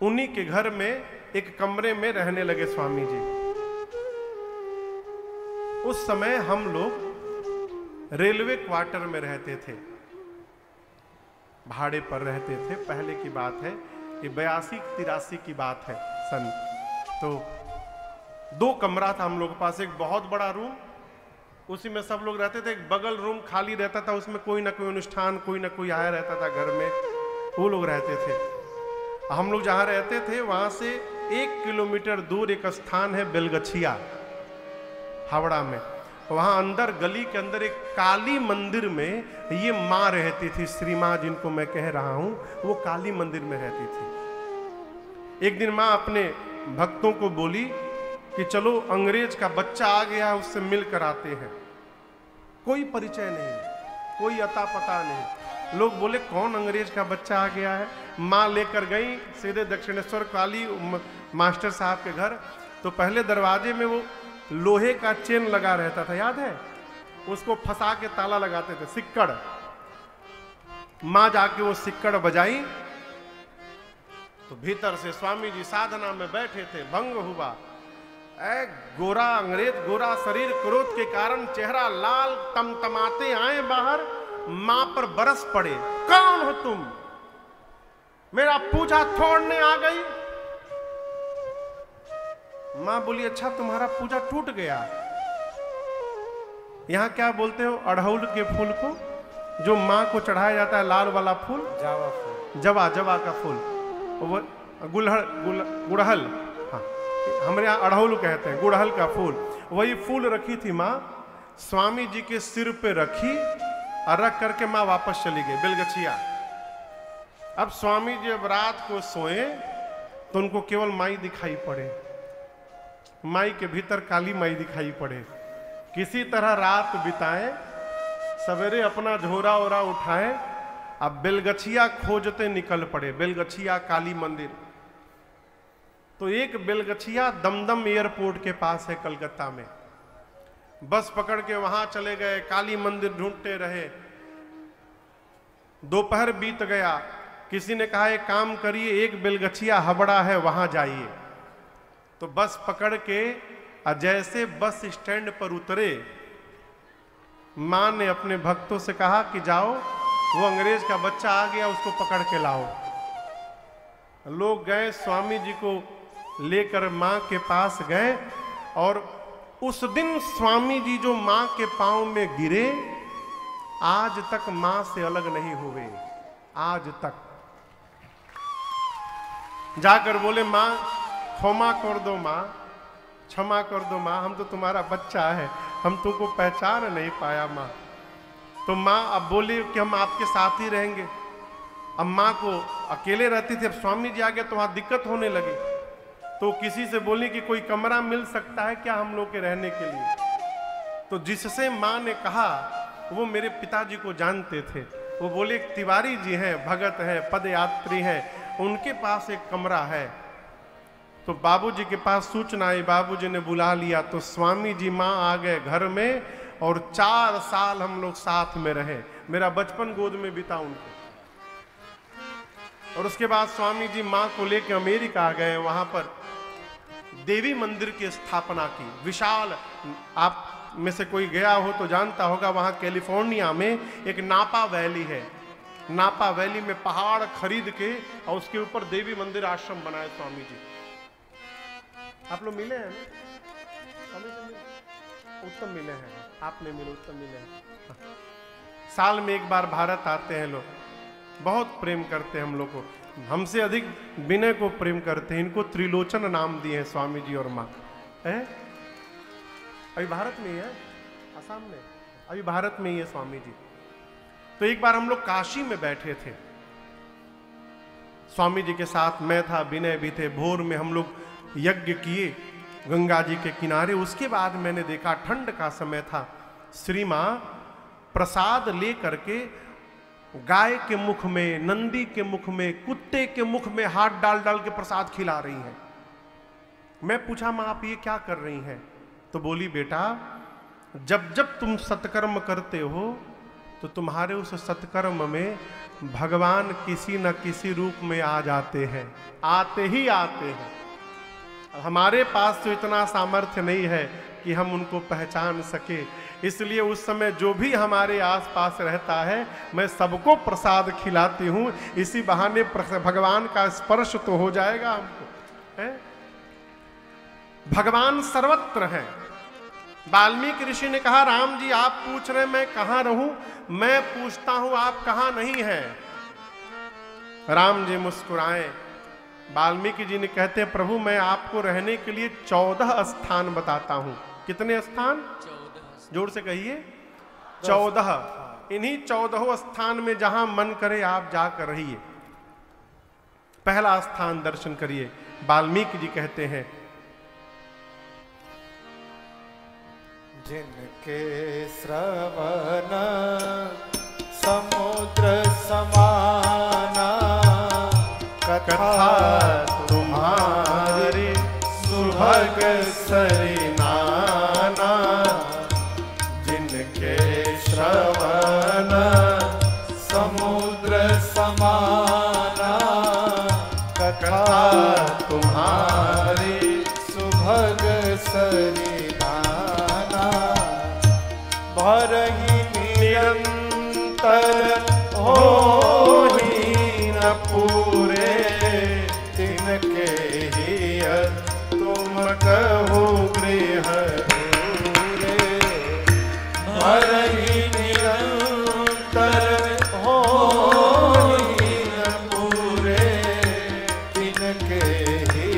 उन्हीं के घर में एक कमरे में रहने लगे स्वामी जी। उस समय हम लोग रेलवे क्वार्टर में रहते थे, भाड़े पर रहते थे। पहले की बात है, ये 82-83 की बात है सन। तो 2 कमरा था हम लोग के पास, एक बहुत बड़ा रूम, उसी में सब लोग रहते थे। एक बगल रूम खाली रहता था, उसमें कोई ना कोई अनुष्ठान, कोई ना कोई आया रहता था घर में, वो लोग रहते थे। हम लोग जहाँ रहते थे वहाँ से 1 किलोमीटर दूर एक स्थान है बेलगछिया, हावड़ा में। वहाँ अंदर गली के अंदर एक काली मंदिर में ये माँ रहती थी, श्री माँ जिनको मैं कह रहा हूँ, वो काली मंदिर में रहती थी। एक दिन माँ अपने भक्तों को बोली कि चलो अंग्रेज का बच्चा आ गया, उससे मिल कर आते हैं। कोई परिचय नहीं, कोई अता पता नहीं। लोग बोले कौन अंग्रेज का बच्चा आ गया है। माँ लेकर गई सीधे दक्षिणेश्वर काली मास्टर साहब के घर। तो पहले दरवाजे में वो लोहे का चेन लगा रहता था, याद है, उसको फंसा के ताला लगाते थे, सिक्कड़। माँ जाके वो सिक्कड़ बजाई तो भीतर से स्वामी जी साधना में बैठे थे, भंग हुआ। गोरा अंग्रेज, गोरा शरीर, क्रोध के कारण चेहरा लाल, तमतमाते आए बाहर। मां पर बरस पड़े, कौन हो तुम, मेरा पूजा तोड़ने आ गई। मां बोली अच्छा तुम्हारा पूजा टूट गया। यहां क्या बोलते हो, अड़हुल के फूल को जो मां को चढ़ाया जाता है, लाल वाला फूल, जावा फूल, जवा का फूल, वो गुड़हल, हाँ हमारे यहाँ अड़हुल कहते हैं, गुड़हल का फूल। वही फूल रखी थी माँ, स्वामी जी के सिर पे रखी और रख करके माँ वापस चली गई बेलगछिया। अब स्वामी जी अब रात को सोए तो उनको केवल माई दिखाई पड़े, माई के भीतर काली माई दिखाई पड़े। किसी तरह रात बिताए, सवेरे अपना झोरा ओरा उठाए, अब बेलगछिया खोजते निकल पड़े। बेलगछिया काली मंदिर, तो एक बेलगछिया दमदम एयरपोर्ट के पास है कलकत्ता में। बस पकड़ के वहां चले गए, काली मंदिर ढूंढते रहे। दोपहर बीत गया, किसी ने कहा एक काम करिए, एक बेलगछिया हबड़ा है वहां जाइए। तो बस पकड़ के जैसे बस स्टैंड पर उतरे, मां ने अपने भक्तों से कहा कि जाओ, वो अंग्रेज का बच्चा आ गया, उसको पकड़ के लाओ। लोग गए, स्वामी जी को लेकर मां के पास गए, और उस दिन स्वामी जी जो मां के पांव में गिरे, आज तक मां से अलग नहीं हुए। आज तक जाकर बोले, मां क्षमा कर दो, मां क्षमा कर दो मां, हम तो तुम्हारा बच्चा है, हम तुमको पहचान नहीं पाया मां। तो मां अब बोली कि हम आपके साथ ही रहेंगे। अब मां को अकेले रहती थी, अब स्वामी जी आ गए तो वहां दिक्कत होने लगी। तो किसी से बोली कि कोई कमरा मिल सकता है क्या हम लोग के रहने के लिए। तो जिससे मां ने कहा, वो मेरे पिताजी को जानते थे। वो बोले तिवारी जी हैं, भगत हैं, पदयात्री हैं, उनके पास एक कमरा है। तो बाबूजी के पास सूचना आई, बाबूजी ने बुला लिया। तो स्वामी जी मां आ गए घर में, और 4 साल हम लोग साथ में रहे। मेरा बचपन गोद में बीता उनको। और उसके बाद स्वामी जी मां को लेकर अमेरिका आ गए, वहां पर देवी मंदिर की स्थापना की। विशाल, आप में से कोई गया हो तो जानता होगा, वहां कैलिफोर्निया में एक नापा वैली है। नापा वैली में पहाड़ खरीद के और उसके ऊपर देवी मंदिर आश्रम बनाए स्वामी जी। आप लोग मिले हैं ना? उत्तम मिले हैं, आपने मिले, उत्तम मिले हैं। साल में एक बार भारत आते हैं लोग, बहुत प्रेम करते हैं हम लोग को, हमसे अधिक विनय को प्रेम करते हैं। इनको त्रिलोचन नाम दिए हैं स्वामी जी और माँ। है अभी भारत में ही है, असम में, अभी भारत में ही है स्वामी जी। तो एक बार हम लोग काशी में बैठे थे, स्वामी जी के साथ मैं था, विनय भी थे। भोर में हम लोग यज्ञ किए गंगा जी के किनारे। उसके बाद मैंने देखा, ठंड का समय था, श्री मां प्रसाद ले करके गाय के मुख में, नंदी के मुख में, कुत्ते के मुख में हाथ डाल डाल के प्रसाद खिला रही हैं। मैं पूछा, मां आप ये क्या कर रही हैं? तो बोली, बेटा जब जब तुम सत्कर्म करते हो तो तुम्हारे उस सत्कर्म में भगवान किसी न किसी रूप में आ जाते हैं, आते ही आते हैं। हमारे पास तो इतना सामर्थ्य नहीं है कि हम उनको पहचान सके, इसलिए उस समय जो भी हमारे आसपास रहता है, मैं सबको प्रसाद खिलाती हूँ। इसी बहाने भगवान का स्पर्श तो हो जाएगा हमको, है? भगवान सर्वत्र हैं। वाल्मीकि ऋषि ने कहा, राम जी आप पूछ रहे मैं कहाँ रहूं, मैं पूछता हूं आप कहाँ नहीं हैं। राम जी मुस्कुराए। वाल्मीकि जी ने कहते हैं, प्रभु मैं आपको रहने के लिए 14 स्थान बताता हूं। कितने स्थान? 14। जोर से कहिए, 14। इन्हीं 14 स्थान में जहां मन करे आप जाकर रहिए। पहला स्थान दर्शन करिए। वाल्मीकि जी कहते हैं, जिनके श्रवण समुद्र समाना, कथा तुम्हारी सुभग सरिनाना। जिनके श्रवण समुद्र समाना, कथा तुम्हारी सुभग सरिनाना। भरहि निरंतर होहि न पूरे, तिनके ही तुम कहो गृह दूरे। भरहि निरंतर होहि न पूरे, तिनके ही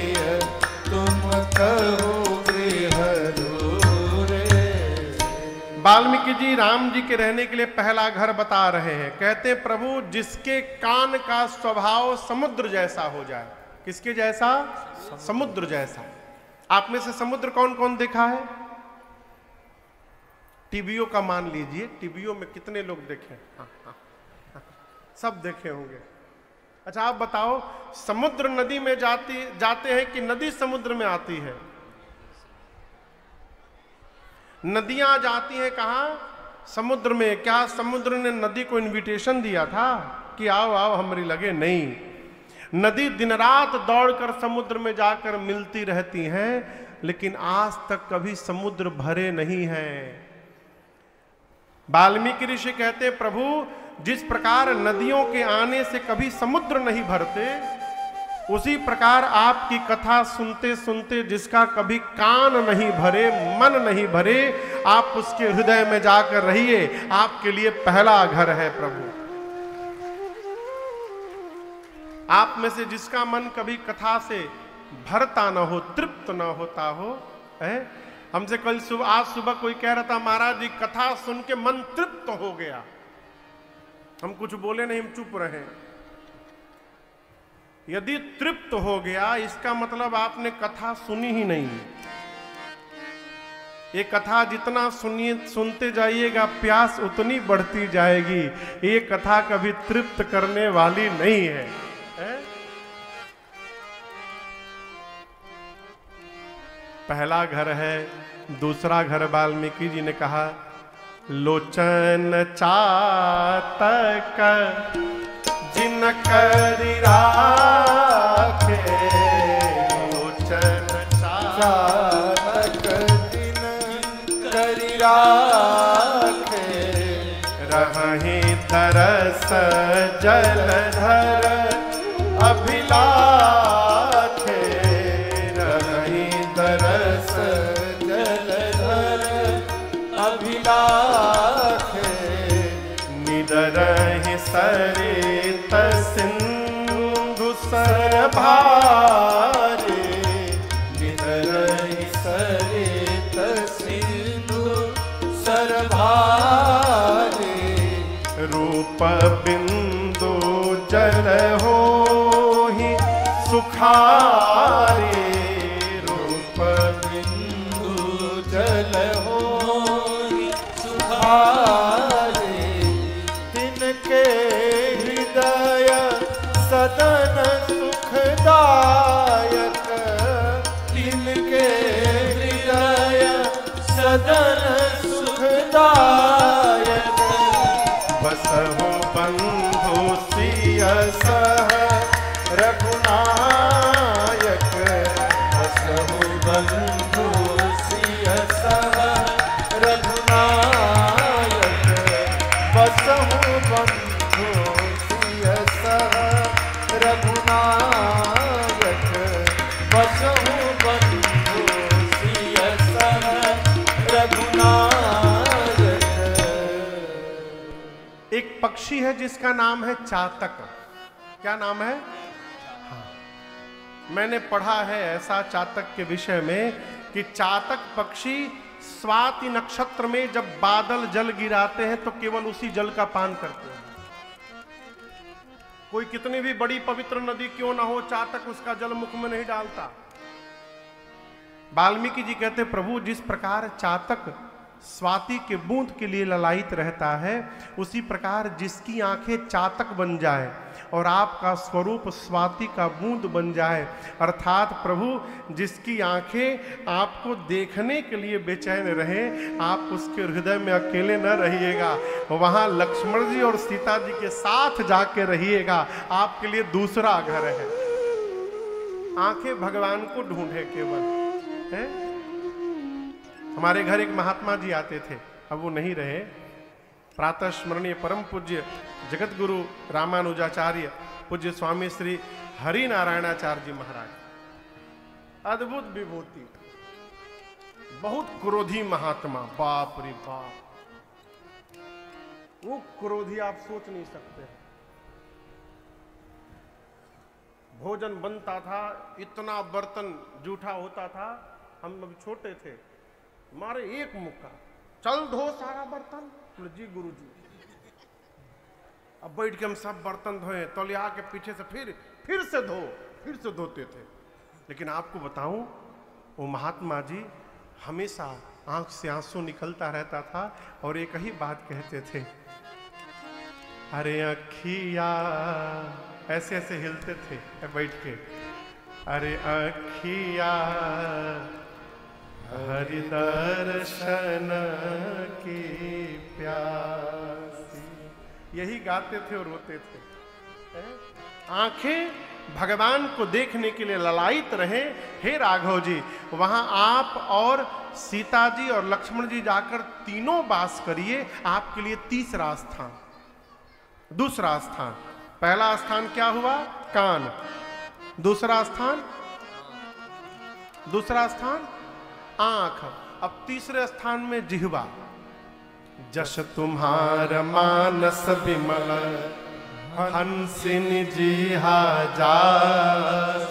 तुम कहो गृह जी राम जी के रहने के लिए पहला घर बता रहे हैं। कहते हैं प्रभु जिसके कान का स्वभाव समुद्र जैसा हो जाए। किसके जैसा? समुद्र जैसा। आप में से समुद्र कौन कौन देखा है? टीवीओ का मान लीजिए, टीवीओ में कितने लोग देखे? हाँ, हाँ, हाँ, सब देखे होंगे। अच्छा आप बताओ, समुद्र नदी में जाते हैं कि नदी समुद्र में आती है? नदियां जाती हैं कहां? समुद्र में। क्या समुद्र ने नदी को इनविटेशन दिया था कि आओ आओ हमारी लगे? नहीं, नदी दिन रात दौड़कर समुद्र में जाकर मिलती रहती हैं, लेकिन आज तक कभी समुद्र भरे नहीं हैं। वाल्मीकि ऋषि कहते हैं प्रभु जिस प्रकार नदियों के आने से कभी समुद्र नहीं भरते, उसी प्रकार आपकी कथा सुनते सुनते जिसका कभी कान नहीं भरे, मन नहीं भरे, आप उसके हृदय में जाकर रहिए। आपके लिए पहला घर है प्रभु। आप में से जिसका मन कभी कथा से भरता ना हो, तृप्त ना होता हो, है? हमसे कल सुबह, आज सुबह कोई कह रहा था महाराज जी कथा सुन के मन तृप्त हो गया। हम कुछ बोले नहीं, हम चुप रहे। यदि तृप्त हो गया इसका मतलब आपने कथा सुनी ही नहीं। ये कथा जितना सुनते जाइएगा प्यास उतनी बढ़ती जाएगी। ये कथा कभी तृप्त करने वाली नहीं है, है? पहला घर है। दूसरा घर वाल्मीकि जी ने कहा लोचन चातक जिन करि राखे, लोचन चातक जिन करि राखे, रहहि तरस जलधर अभिलाखे, रहहि तरस जलधर अभिलाखे, निदरहि सरित सिंधु सरभारे, निदरहि सरित सिंधु सरभारे, रूप बिंदु जल होहि सुखारे, रूप बिंदु जल होहि सुखारे, तिनके हृदय सदन सुखदायक, तिनके हृदय सदन सुखदायक, बसहु बंधु सिय सह रघुनायक, बसहु बंधु सिय सह रघुनायक, बसहु बंधु सिय सह रघुनायक, बसहु बंधु सिय सह रघुनायक। एक पक्षी है जिसका नाम है चातक। क्या नाम है? हाँ। मैंने पढ़ा है ऐसा चातक के विषय में कि चातक पक्षी स्वाति नक्षत्र में जब बादल जल गिराते हैं तो केवल उसी जल का पान करते हैं। कोई कितनी भी बड़ी पवित्र नदी क्यों ना हो, चातक उसका जल मुख में नहीं डालता। वाल्मीकि जी कहते प्रभु जिस प्रकार चातक स्वाति के बूंद के लिए ललायित रहता है, उसी प्रकार जिसकी आंखें चातक बन जाए और आपका स्वरूप स्वाति का बूंद बन जाए, अर्थात प्रभु जिसकी आंखें आपको देखने के लिए बेचैन रहे, आप उसके हृदय में अकेले न रहिएगा, वहां लक्ष्मण जी और सीता जी के साथ जाके रहिएगा। आपके लिए दूसरा घर है। आंखें भगवान को ढूंढे केवल, है? हमारे घर एक महात्मा जी आते थे, अब वो नहीं रहे। प्रातः स्मरणीय परम पूज्य जगत गुरु रामानुजाचार्य पूज्य स्वामी श्री हरि नारायणाचार्य जी महाराज, अद्भुत विभूति, बहुत क्रोधी महात्मा, बाप रे बाप, वो क्रोधी आप सोच नहीं सकते। भोजन बनता था, इतना बर्तन जूठा होता था, हम अभी छोटे थे, मारे एक मुक्का चल धो सारा बर्तन। बोले जी गुरुजी। अब बैठ के हम सब बर्तन धोए, तौलिया के पीछे से फिर से धोते थे। लेकिन आपको बताऊं, वो महात्मा जी हमेशा आंख से आंसू निकलता रहता था और एक ही बात कहते थे, अरे अखिया, ऐसे ऐसे हिलते थे बैठ के, अरे अखिया हरि दर्शन की प्यासी, यही गाते थे और रोते थे। आंखें भगवान को देखने के लिए ललायित रहे। हे राघव जी, वहां आप और सीता जी और लक्ष्मण जी जाकर तीनों वास करिए, आपके लिए तीसरा स्थान, दूसरा स्थान। पहला स्थान क्या हुआ? कान। दूसरा स्थान आंख। अब तीसरे स्थान में जिह्वा। जस तुम्हार मानस विमल हंसिनी जीहा जास,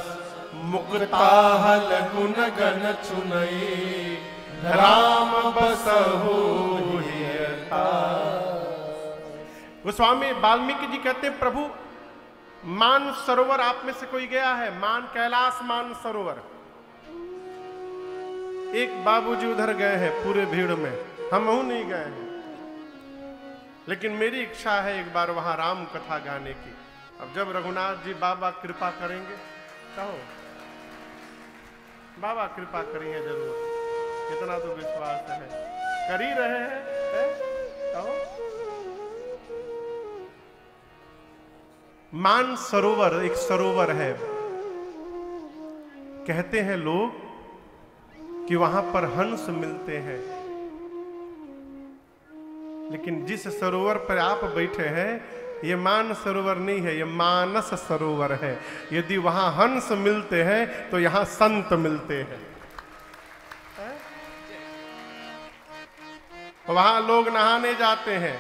मुक्ता हल गुण गण चुनई, राम बसहु गोस्वामी वाल्मीकि जी कहते हैं, प्रभु मान सरोवर आप में से कोई गया है? मान कैलाश मान सरोवर। एक बाबूजी उधर गए हैं पूरे भीड़ में, हम नहीं गए हैं, लेकिन मेरी इच्छा है एक बार वहां राम कथा गाने की। अब जब रघुनाथ जी बाबा कृपा करेंगे, कहो बाबा कृपा करेंगे जरूर, इतना तो विश्वास है, कर ही रहे हैं, कहो। मान सरोवर एक सरोवर है, कहते हैं लोग कि वहां पर हंस मिलते हैं, लेकिन जिस सरोवर पर आप बैठे हैं ये मान सरोवर नहीं है, ये मानस सरोवर है। यदि वहां हंस मिलते हैं तो यहां संत मिलते हैं। वहां लोग नहाने जाते हैं,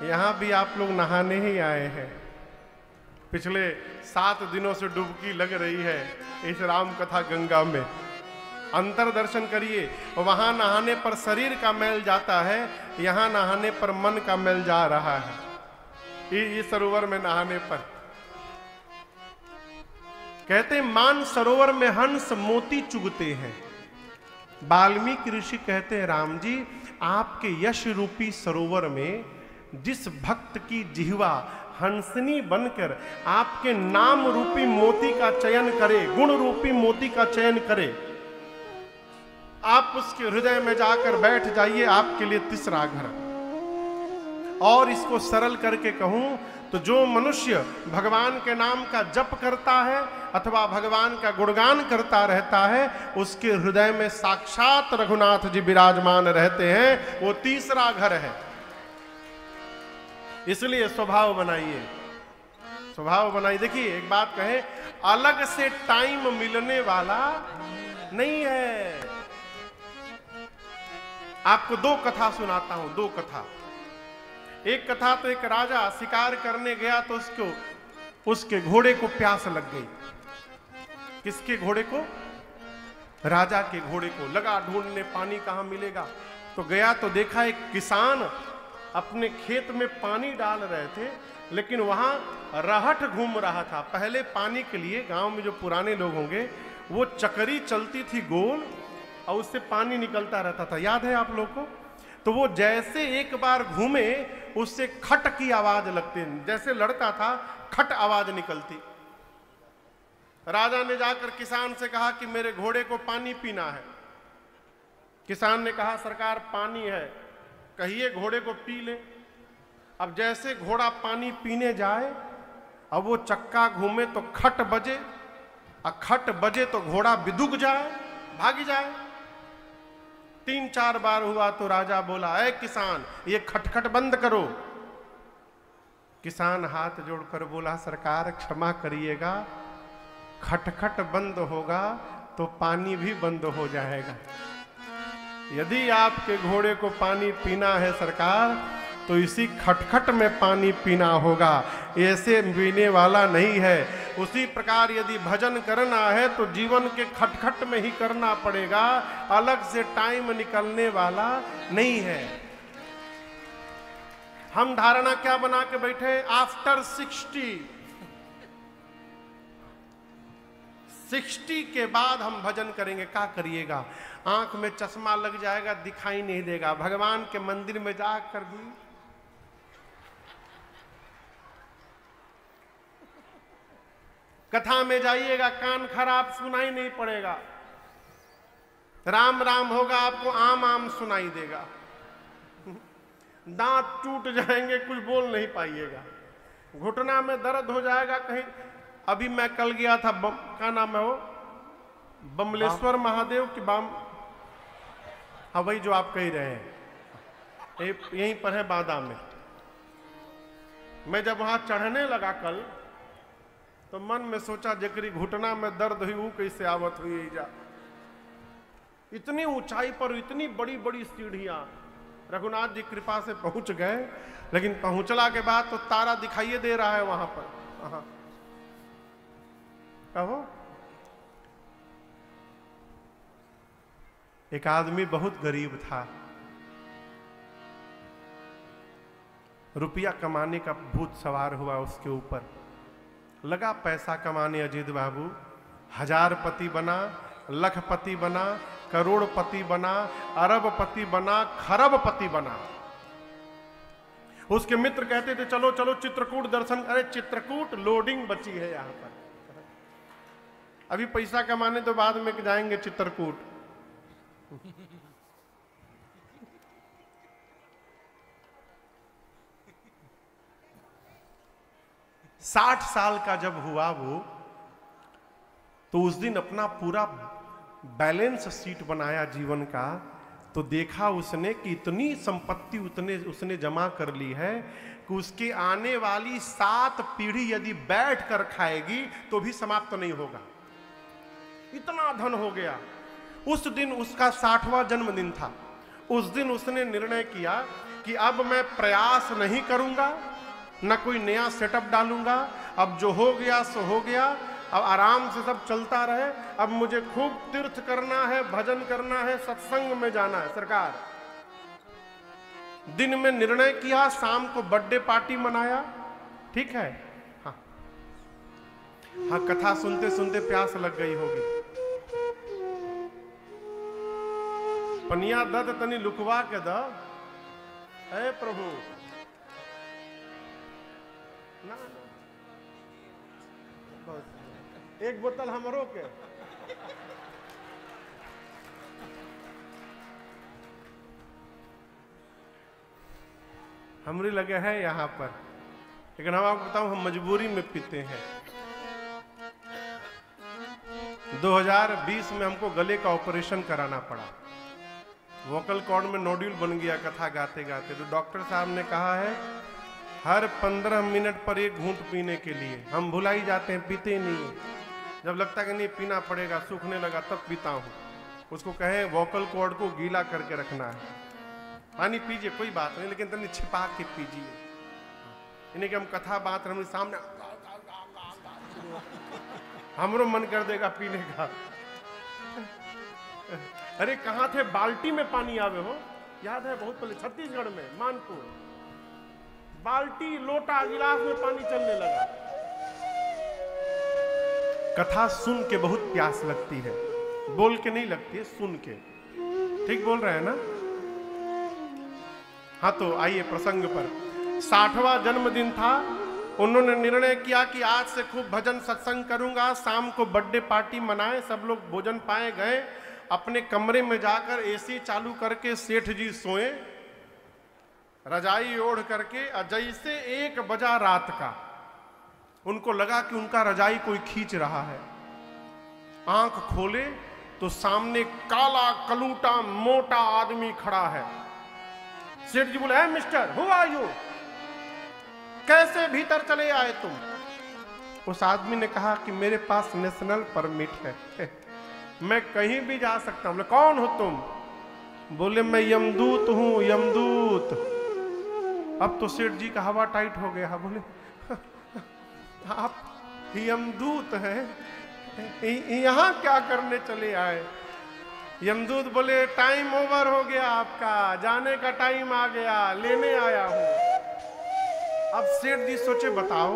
यहां भी आप लोग नहाने ही आए हैं। पिछले 7 दिनों से डुबकी लग रही है इस राम कथा गंगा में। अंतर दर्शन करिए, वहां नहाने पर शरीर का मैल जाता है, यहां नहाने पर मन का मैल जा रहा है। ये सरोवर में नहाने पर कहते मान सरोवर में हंस मोती चुगते हैं। वाल्मीकि ऋषि कहते हैं, राम जी आपके यश रूपी सरोवर में जिस भक्त की जिह्वा हंसनी बनकर आपके नाम रूपी मोती का चयन करे, गुण रूपी मोती का चयन करे, आप उसके हृदय में जाकर बैठ जाइए, आपके लिए तीसरा घर। और इसको सरल करके कहूं तो जो मनुष्य भगवान के नाम का जप करता है अथवा भगवान का गुणगान करता रहता है, उसके हृदय में साक्षात रघुनाथ जी विराजमान रहते हैं, वो तीसरा घर है। इसलिए स्वभाव बनाइए, स्वभाव बनाइए। देखिए एक बात कहें, अलग से टाइम मिलने वाला नहीं है। आपको 2 कथा सुनाता हूं, 2 कथा। एक कथा तो एक राजा शिकार करने गया तो उसके घोड़े को प्यास लग गई। किसके घोड़े को? राजा के घोड़े को। लगा ढूंढने पानी कहां मिलेगा, तो गया तो देखा एक किसान अपने खेत में पानी डाल रहे थे, लेकिन वहां रहट घूम रहा था। पहले पानी के लिए गांव में जो पुराने लोग होंगे, वो चक्री चलती थी गोल और उससे पानी निकलता रहता था, याद है आप लोग को? तो वो जैसे एक बार घूमे, उससे खट की आवाज लगती, जैसे लड़ता था खट आवाज निकलती। राजा ने जाकर किसान से कहा कि मेरे घोड़े को पानी पीना है। किसान ने कहा सरकार पानी है, कहिए घोड़े को पी ले। अब जैसे घोड़ा पानी पीने जाए, अब वो चक्का घूमे तो खट बजे, और खट बजे तो घोड़ा बिदुक जाए, भागी जाए। 3-4 बार हुआ तो राजा बोला, ऐ किसान ये खटखट बंद करो। किसान हाथ जोड़कर बोला, सरकार क्षमा करिएगा, खटखट बंद होगा तो पानी भी बंद हो जाएगा। यदि आपके घोड़े को पानी पीना है सरकार, तो इसी खटखट में पानी पीना होगा, ऐसे पीने वाला नहीं है। उसी प्रकार यदि भजन करना है तो जीवन के खटखट में ही करना पड़ेगा, अलग से टाइम निकलने वाला नहीं है। हम धारणा क्या बना के बैठे, आफ्टर 60 के बाद हम भजन करेंगे। क्या करिएगा, आंख में चश्मा लग जाएगा, दिखाई नहीं देगा। भगवान के मंदिर में जाकर भी कथा में जाइएगा, कान खराब, सुनाई नहीं पड़ेगा। राम राम होगा, आपको आम आम सुनाई देगा। दांत टूट जाएंगे, कुछ बोल नहीं पाइएगा। घुटना में दर्द हो जाएगा कहीं। अभी मैं कल गया था, क्या नाम है वो, बमलेश्वर महादेव की बाम, हाँ वही जो आप कह रहे हैं, यहीं पर है बादा में। मैं जब वहां चढ़ने लगा कल, तो मन में सोचा जकरी घुटना में दर्द हुई वो कैसे आवत हुई जा। इतनी ऊंचाई पर इतनी बड़ी बड़ी सीढ़ियां, रघुनाथ जी कृपा से पहुंच गए, लेकिन पहुंचला के बाद तो तारा दिखाई दे रहा है वहां पर। कहो, एक आदमी बहुत गरीब था, रुपया कमाने का भूत सवार हुआ उसके ऊपर, लगा पैसा कमाने। अजीत बाबू 1000पति बना, लखपति बना, करोड़पति बना, अरबपति बना, खरबपति बना। उसके मित्र कहते थे चलो चलो चित्रकूट दर्शन। अरे चित्रकूट लोडिंग बची है यहां पर, अभी पैसा कमाने तो बाद में जाएंगे चित्रकूट। साठ साल का जब हुआ वो, तो उस दिन अपना पूरा बैलेंस शीट बनाया जीवन का, तो देखा उसने कि इतनी संपत्ति उसने जमा कर ली है कि उसके आने वाली 7 पीढ़ी यदि बैठ कर खाएगी तो भी समाप्त नहीं होगा, इतना धन हो गया। उस दिन उसका 60वां जन्मदिन था। उस दिन उसने निर्णय किया कि अब मैं प्रयास नहीं करूंगा, न कोई नया सेटअप डालूंगा, अब जो हो गया सो हो गया, अब आराम से सब चलता रहे। अब मुझे खूब तीर्थ करना है, भजन करना है, सत्संग में जाना है। सरकार दिन में निर्णय किया, शाम को बर्थडे पार्टी मनाया, ठीक है। हाँ हाँ, कथा सुनते सुनते प्यास लग गई होगी। पनिया दद तनी लुकवा के द, हे प्रभु ना, एक बोतल हमरो के। हमरी लगे है यहाँ पर, लेकिन हम आपको बताऊं, हम मजबूरी में पीते हैं। 2020 में हमको गले का ऑपरेशन कराना पड़ा, वोकल कॉर्ड में नोड्यूल बन गया कथा गाते गाते। तो डॉक्टर साहब ने कहा है हर 15 मिनट पर एक घूंट पीने के लिए। हम भुला ही जाते हैं, पीते नहीं है। जब लगता है कि नहीं पीना पड़ेगा, सूखने लगा, तब पीता हूँ। उसको कहें वोकल कॉर्ड को गीला करके रखना है। पानी पीजिए, कोई बात नहीं, लेकिन तनी छिपा के पीजिए। इन्हें कि हम कथा बात हम सामने, हमरो मन कर देगा पीने का। अरे कहाँ थे, बाल्टी में पानी आवे हो, याद है बहुत पहले छत्तीसगढ़ में मानपुर, बाल्टी लोटा गिलास में पानी चलने लगा। कथा सुन के बहुत प्यास लगती है, बोल के नहीं लगती है, सुन के। ठीक बोल रहे हैं ना? हाँ, तो आइए प्रसंग पर। 60वां जन्मदिन था। उन्होंने निर्णय किया कि आज से खूब भजन सत्संग करूंगा, शाम को बर्थडे पार्टी मनाए, सब लोग भोजन पाए। गए अपने कमरे में जाकर एसी चालू करके सेठ जी सोए, रजाई ओढ़ करके। जैसे 1 बजा रात का, उनको लगा कि उनका रजाई कोई खींच रहा है। आंख खोले तो सामने काला कलूटा मोटा आदमी खड़ा है। सेठ जी बोले, है मिस्टर, हु आर यू, कैसे भीतर चले आए तुम? उस आदमी ने कहा कि मेरे पास नेशनल परमिट है, मैं कहीं भी जा सकता हूं। बोले, कौन हो तुम? बोले, मैं यमदूत हूं, यमदूत। अब तो सेठ जी का हवा टाइट हो गया। बोले, यमदूत है, यहां क्या करने चले आए? यमदूत बोले टाइम ओवर हो गया आपका, जाने का टाइम आ गया, लेने आया हूं। अब सेठ जी सोचे बताओ,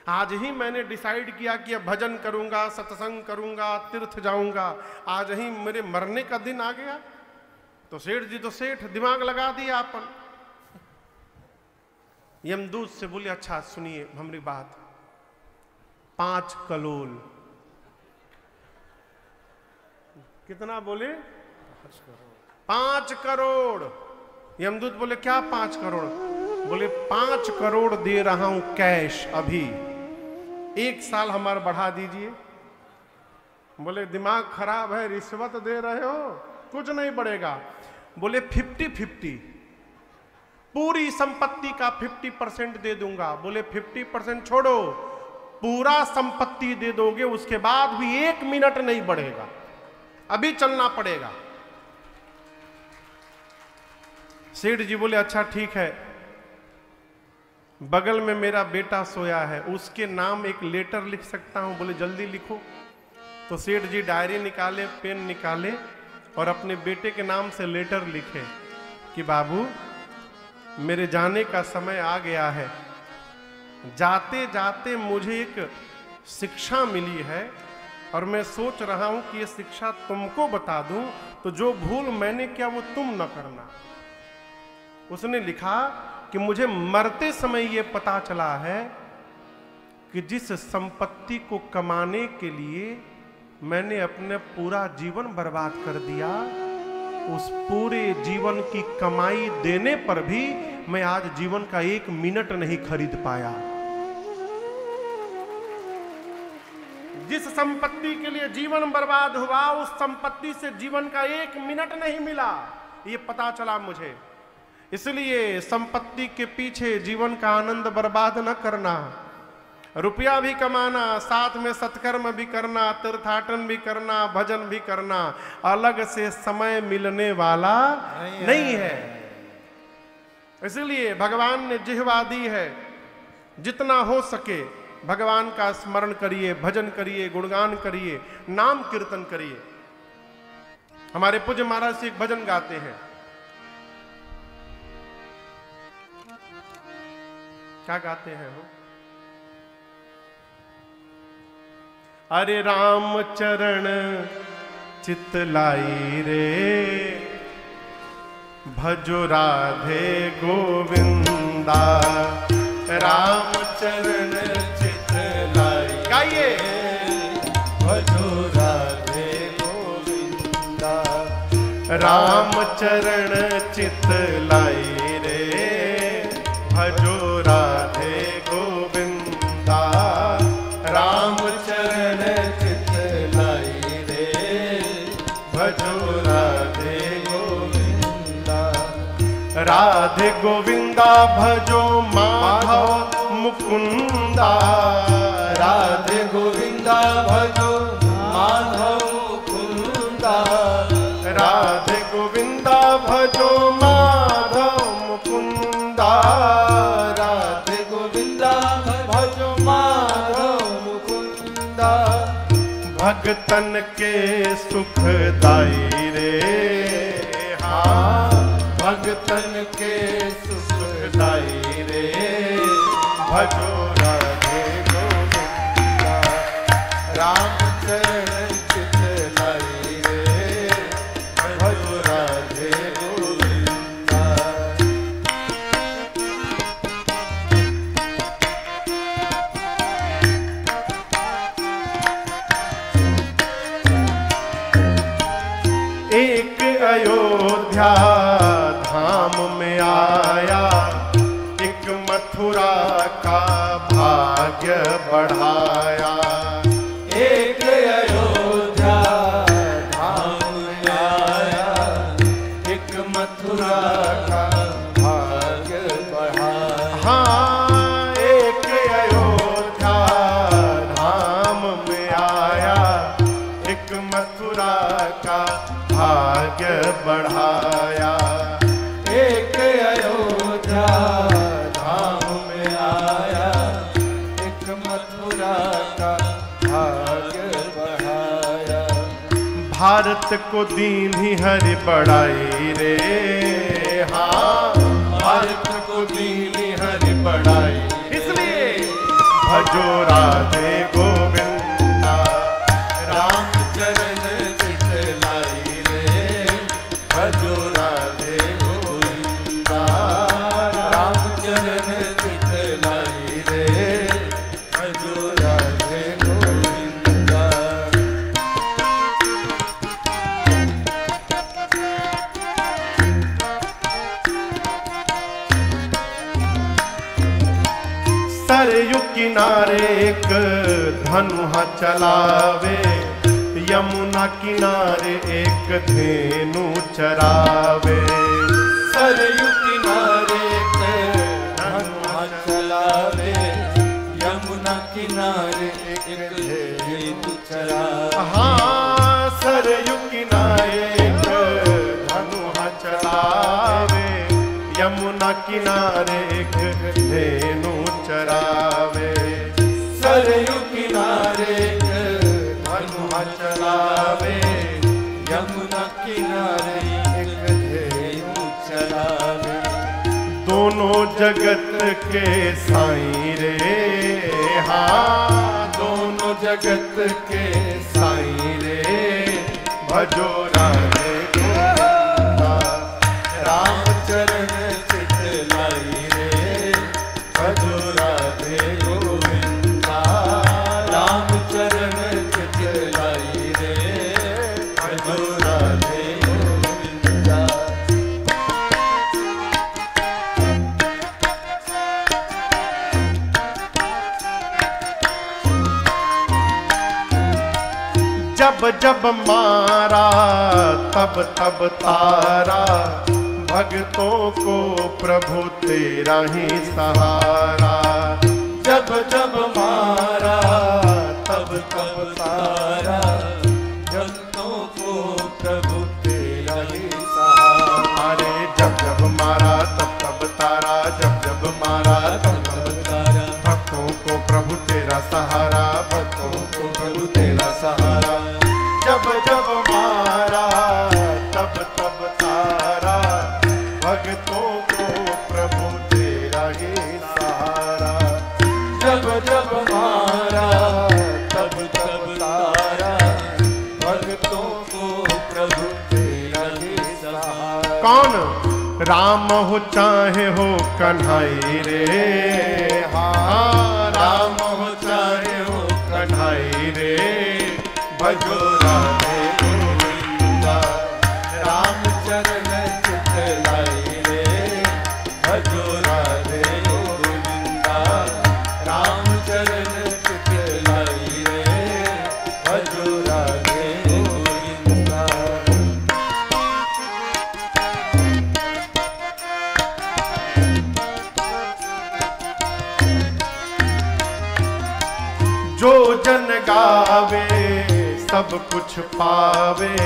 आज ही मैंने डिसाइड किया कि अब भजन करूंगा, सत्संग करूंगा, तीर्थ जाऊंगा, आज ही मेरे मरने का दिन आ गया। तो सेठ जी तो सेठ, दिमाग लगा दिया अपन। यमदूत से बोले अच्छा सुनिए हमारी बात, 5 कलोल। कितना बोले? 5 करोड़। यमदूत बोले क्या 5 करोड़? बोले 5 करोड़ दे रहा हूं कैश अभी, 1 साल हमारा बढ़ा दीजिए। बोले दिमाग खराब है, रिश्वत दे रहे हो, कुछ नहीं बढ़ेगा। बोले 50-50, पूरी संपत्ति का 50% दे दूंगा। बोले 50% छोड़ो, पूरा संपत्ति दे दोगे उसके बाद भी 1 मिनट नहीं बढ़ेगा, अभी चलना पड़ेगा। सेठ जी बोले अच्छा ठीक है, बगल में मेरा बेटा सोया है, उसके नाम एक लेटर लिख सकता हूं? बोले जल्दी लिखो। तो सेठ जी डायरी निकाले, पेन निकाले और अपने बेटे के नाम से लेटर लिखे कि बाबू मेरे जाने का समय आ गया है, जाते जाते मुझे एक शिक्षा मिली है और मैं सोच रहा हूं कि ये शिक्षा तुमको बता दूं, तो जो भूल मैंने किया वो तुम न करना। उसने लिखा कि मुझे मरते समय ये पता चला है कि जिस संपत्ति को कमाने के लिए मैंने अपने पूरा जीवन बर्बाद कर दिया, उस पूरे जीवन की कमाई देने पर भी मैं आज जीवन का 1 मिनट नहीं खरीद पाया। जिस संपत्ति के लिए जीवन बर्बाद हुआ, उस संपत्ति से जीवन का 1 मिनट नहीं मिला, ये पता चला मुझे। इसलिए संपत्ति के पीछे जीवन का आनंद बर्बाद न करना। रुपया भी कमाना, साथ में सत्कर्म भी करना, तीर्थाटन भी करना, भजन भी करना, अलग से समय मिलने वाला नहीं है। इसलिए भगवान ने जिह्वा दी है, जितना हो सके भगवान का स्मरण करिए, भजन करिए, गुणगान करिए, नाम कीर्तन करिए। हमारे पूज्य महाराज से एक भजन गाते हैं, क्या गाते हैं वो? अरे राम चरण चित लाई रे, भजो राधे गोविंदा। राम चरण चित लाई, गाइए, भजो राधे गोविंदा। राम चरण चित लाई रे, भजो राधे गोविंदा। राम चरण चित लाई रे, भजो राधे गोविंदा। राधे गोविंदा भजो माधव मुकुंदा। राधे गोविंदा भजो माधव मुकुंदा। राधे गोविंदा भजो माधव मुकुंदा। राधे गोविंदा भजो माधव मुकुंदा। भगतन के सुखदाई रे, हाँ भगतन के सुखदाई रे, भजो राधे गोविंदा। राम चरण चित लाई रे, भजो राधे गोविंदा। एक अयोध्या धाम में आया, एक मथुरा का भाग्य बढ़ाया। एक अयोध्या धाम में आया, एक मथुरा का भाग्य बढ़ाया। हाँ, एक अयोध्या धाम में आया, एक मथुरा का भाग्य बढ़ाया। एक अयोध्या धाम में आया, एक मथुरा भारत को दीन्ही हरि बढ़ाई रे, हाँ भारत को दीन्ही हरि बढ़ाई, इसलिए भजो राधे गोविंदा राम चरण चितलाई रे, भजो राधे गोविंदा राम चरण चितलाई रे, भजो राधे गोविंदा। सरयू किनारे एक धनुहा चलावे, यमुना किनारे एक धेनु चरावे। सरयू किनारे एक धनुहा चलावे, यमुना किनारे एक धेनु चरावे। हाँ सरयू किनारे एक धनुहा चलावे, यमुना किनारे एक धेनु चरावे। सरयू किनारे धनुहा चलावे, यमुना किनारे एक धेनु चरावे। दोनों जगत के साईं रे, हाँ दोनों जगत के साईं रे, भजो राधे गोविंदा राम चरण चितलाई रे, भजो राधे गोविंदा राम चरण चितलाई रे, भजो राधे गोविंदा। जब जब मारा तब तब तारा, भक्तों को प्रभु तेरा ही सहारा। जब जब मारा तब तब तारा, भक्तों को प्रभु तेरा ही सहारा। अरे जब जब मारा तब तब तारा, जब जब मारा तब तब तारा, भक्तों को प्रभु तेरा सहारा, भक्तों को प्रभु तेरा सहारा। जब जब मारा तब तब तारा, भक्तों को प्रभु तेरा ही सहारा। जब जब मारा तब तब तारा, भक्तों को प्रभु तेरा ही सहारा। कौन राम हो चाहे हो कन्हई रे, हाँ राम हो चाहे हो कन्हई रे, भजो राधे गोविंदा राम चरण चितलाई रे, भजो राधे गोविंदा राम चरण चितलाई रे, भजो राधे गोविंदा। जो जन गावे सब कुछ पावे,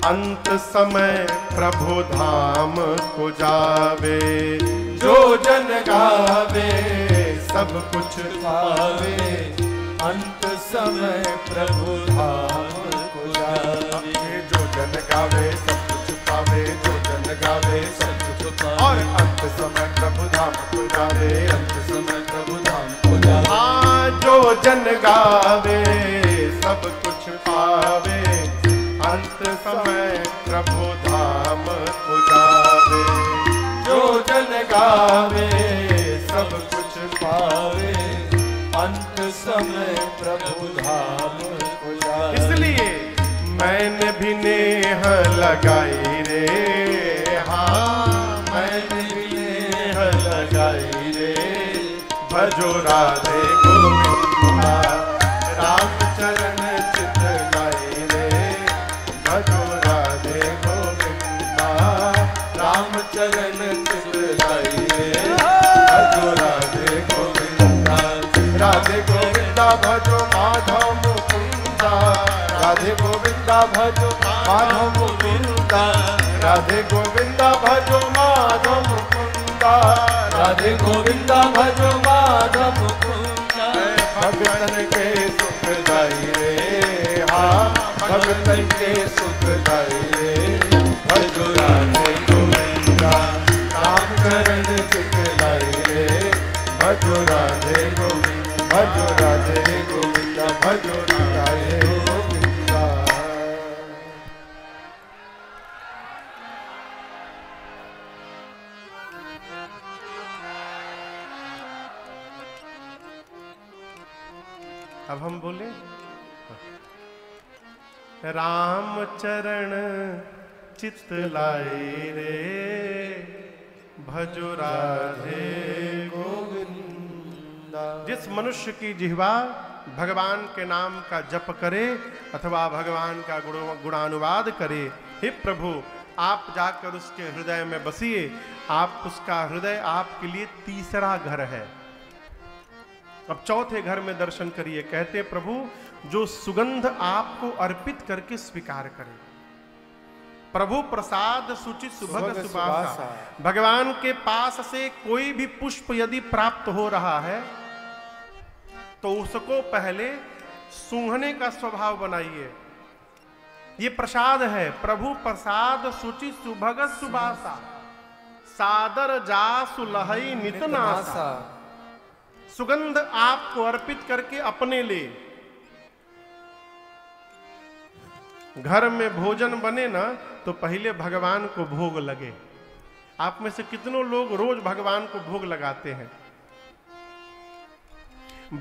अंत समय प्रभु धाम को जावे। जो जन गावे सब कुछ पावे, अंत समय प्रभु धाम को जावे। जो जन गावे सब कुछ पावे, जो जन गावे सब कुछ पावे, और अंत समय प्रभु धाम को जावे, अंत समय प्रभु धाम को जावे। हाँ जो जन गावे सब कुछ पावे, अंत समय प्रभु धाम को जावे। जो जन गावे सब कुछ पावे, अंत समय प्रभु धाम को जावे। इसलिए मैंने भी नेह लगाई रे, हाँ मैंने भी नेह लगाई रे, भजो राधे गोविंदा राम चरण चितलाई रे, भजो राधे गोविंदा राम चरण चितलाई रे, भजो राधे गोविंदा। राधे गोविंदा भजो माधव मुकुंदा, राधे गोविंदा भजो माधव मुकुंदा, राधे गोविंदा भजो माधव मुकुंदा, राधे गोविंदा भजो माधव मुकुंदा। भगतन के सुख दाई रे, हाँ भगतन के सुख दाई रे भजो राधे गोविंदा नाम करण सुख लाई रे भजो राधे गोविंदा भजो राधे गोविंदा भजो राधे गोविंदा। अब हम बोले राम चरण चित लाई रे भजो राधे गोविंदा। जिस मनुष्य की जिह्वा भगवान के नाम का जप करे अथवा भगवान का गुणानुवाद करे, हे प्रभु आप जाकर उसके हृदय में बसिए। आप उसका हृदय आपके लिए तीसरा घर है। अब चौथे घर में दर्शन करिए। कहते प्रभु जो सुगंध आपको अर्पित करके स्वीकार करे। प्रभु प्रसाद सुचि सुभग सुबासा। भगवान के पास से कोई भी पुष्प यदि प्राप्त हो रहा है तो उसको पहले सूंघने का स्वभाव बनाइए। ये प्रसाद है। प्रभु प्रसाद सुचि सुभग सुबासा सादर जा सुलहई नितनासा। सुगंध आपको अर्पित करके अपने ले। घर में भोजन बने ना तो पहले भगवान को भोग लगे। आप में से कितनों लोग रोज भगवान को भोग लगाते हैं?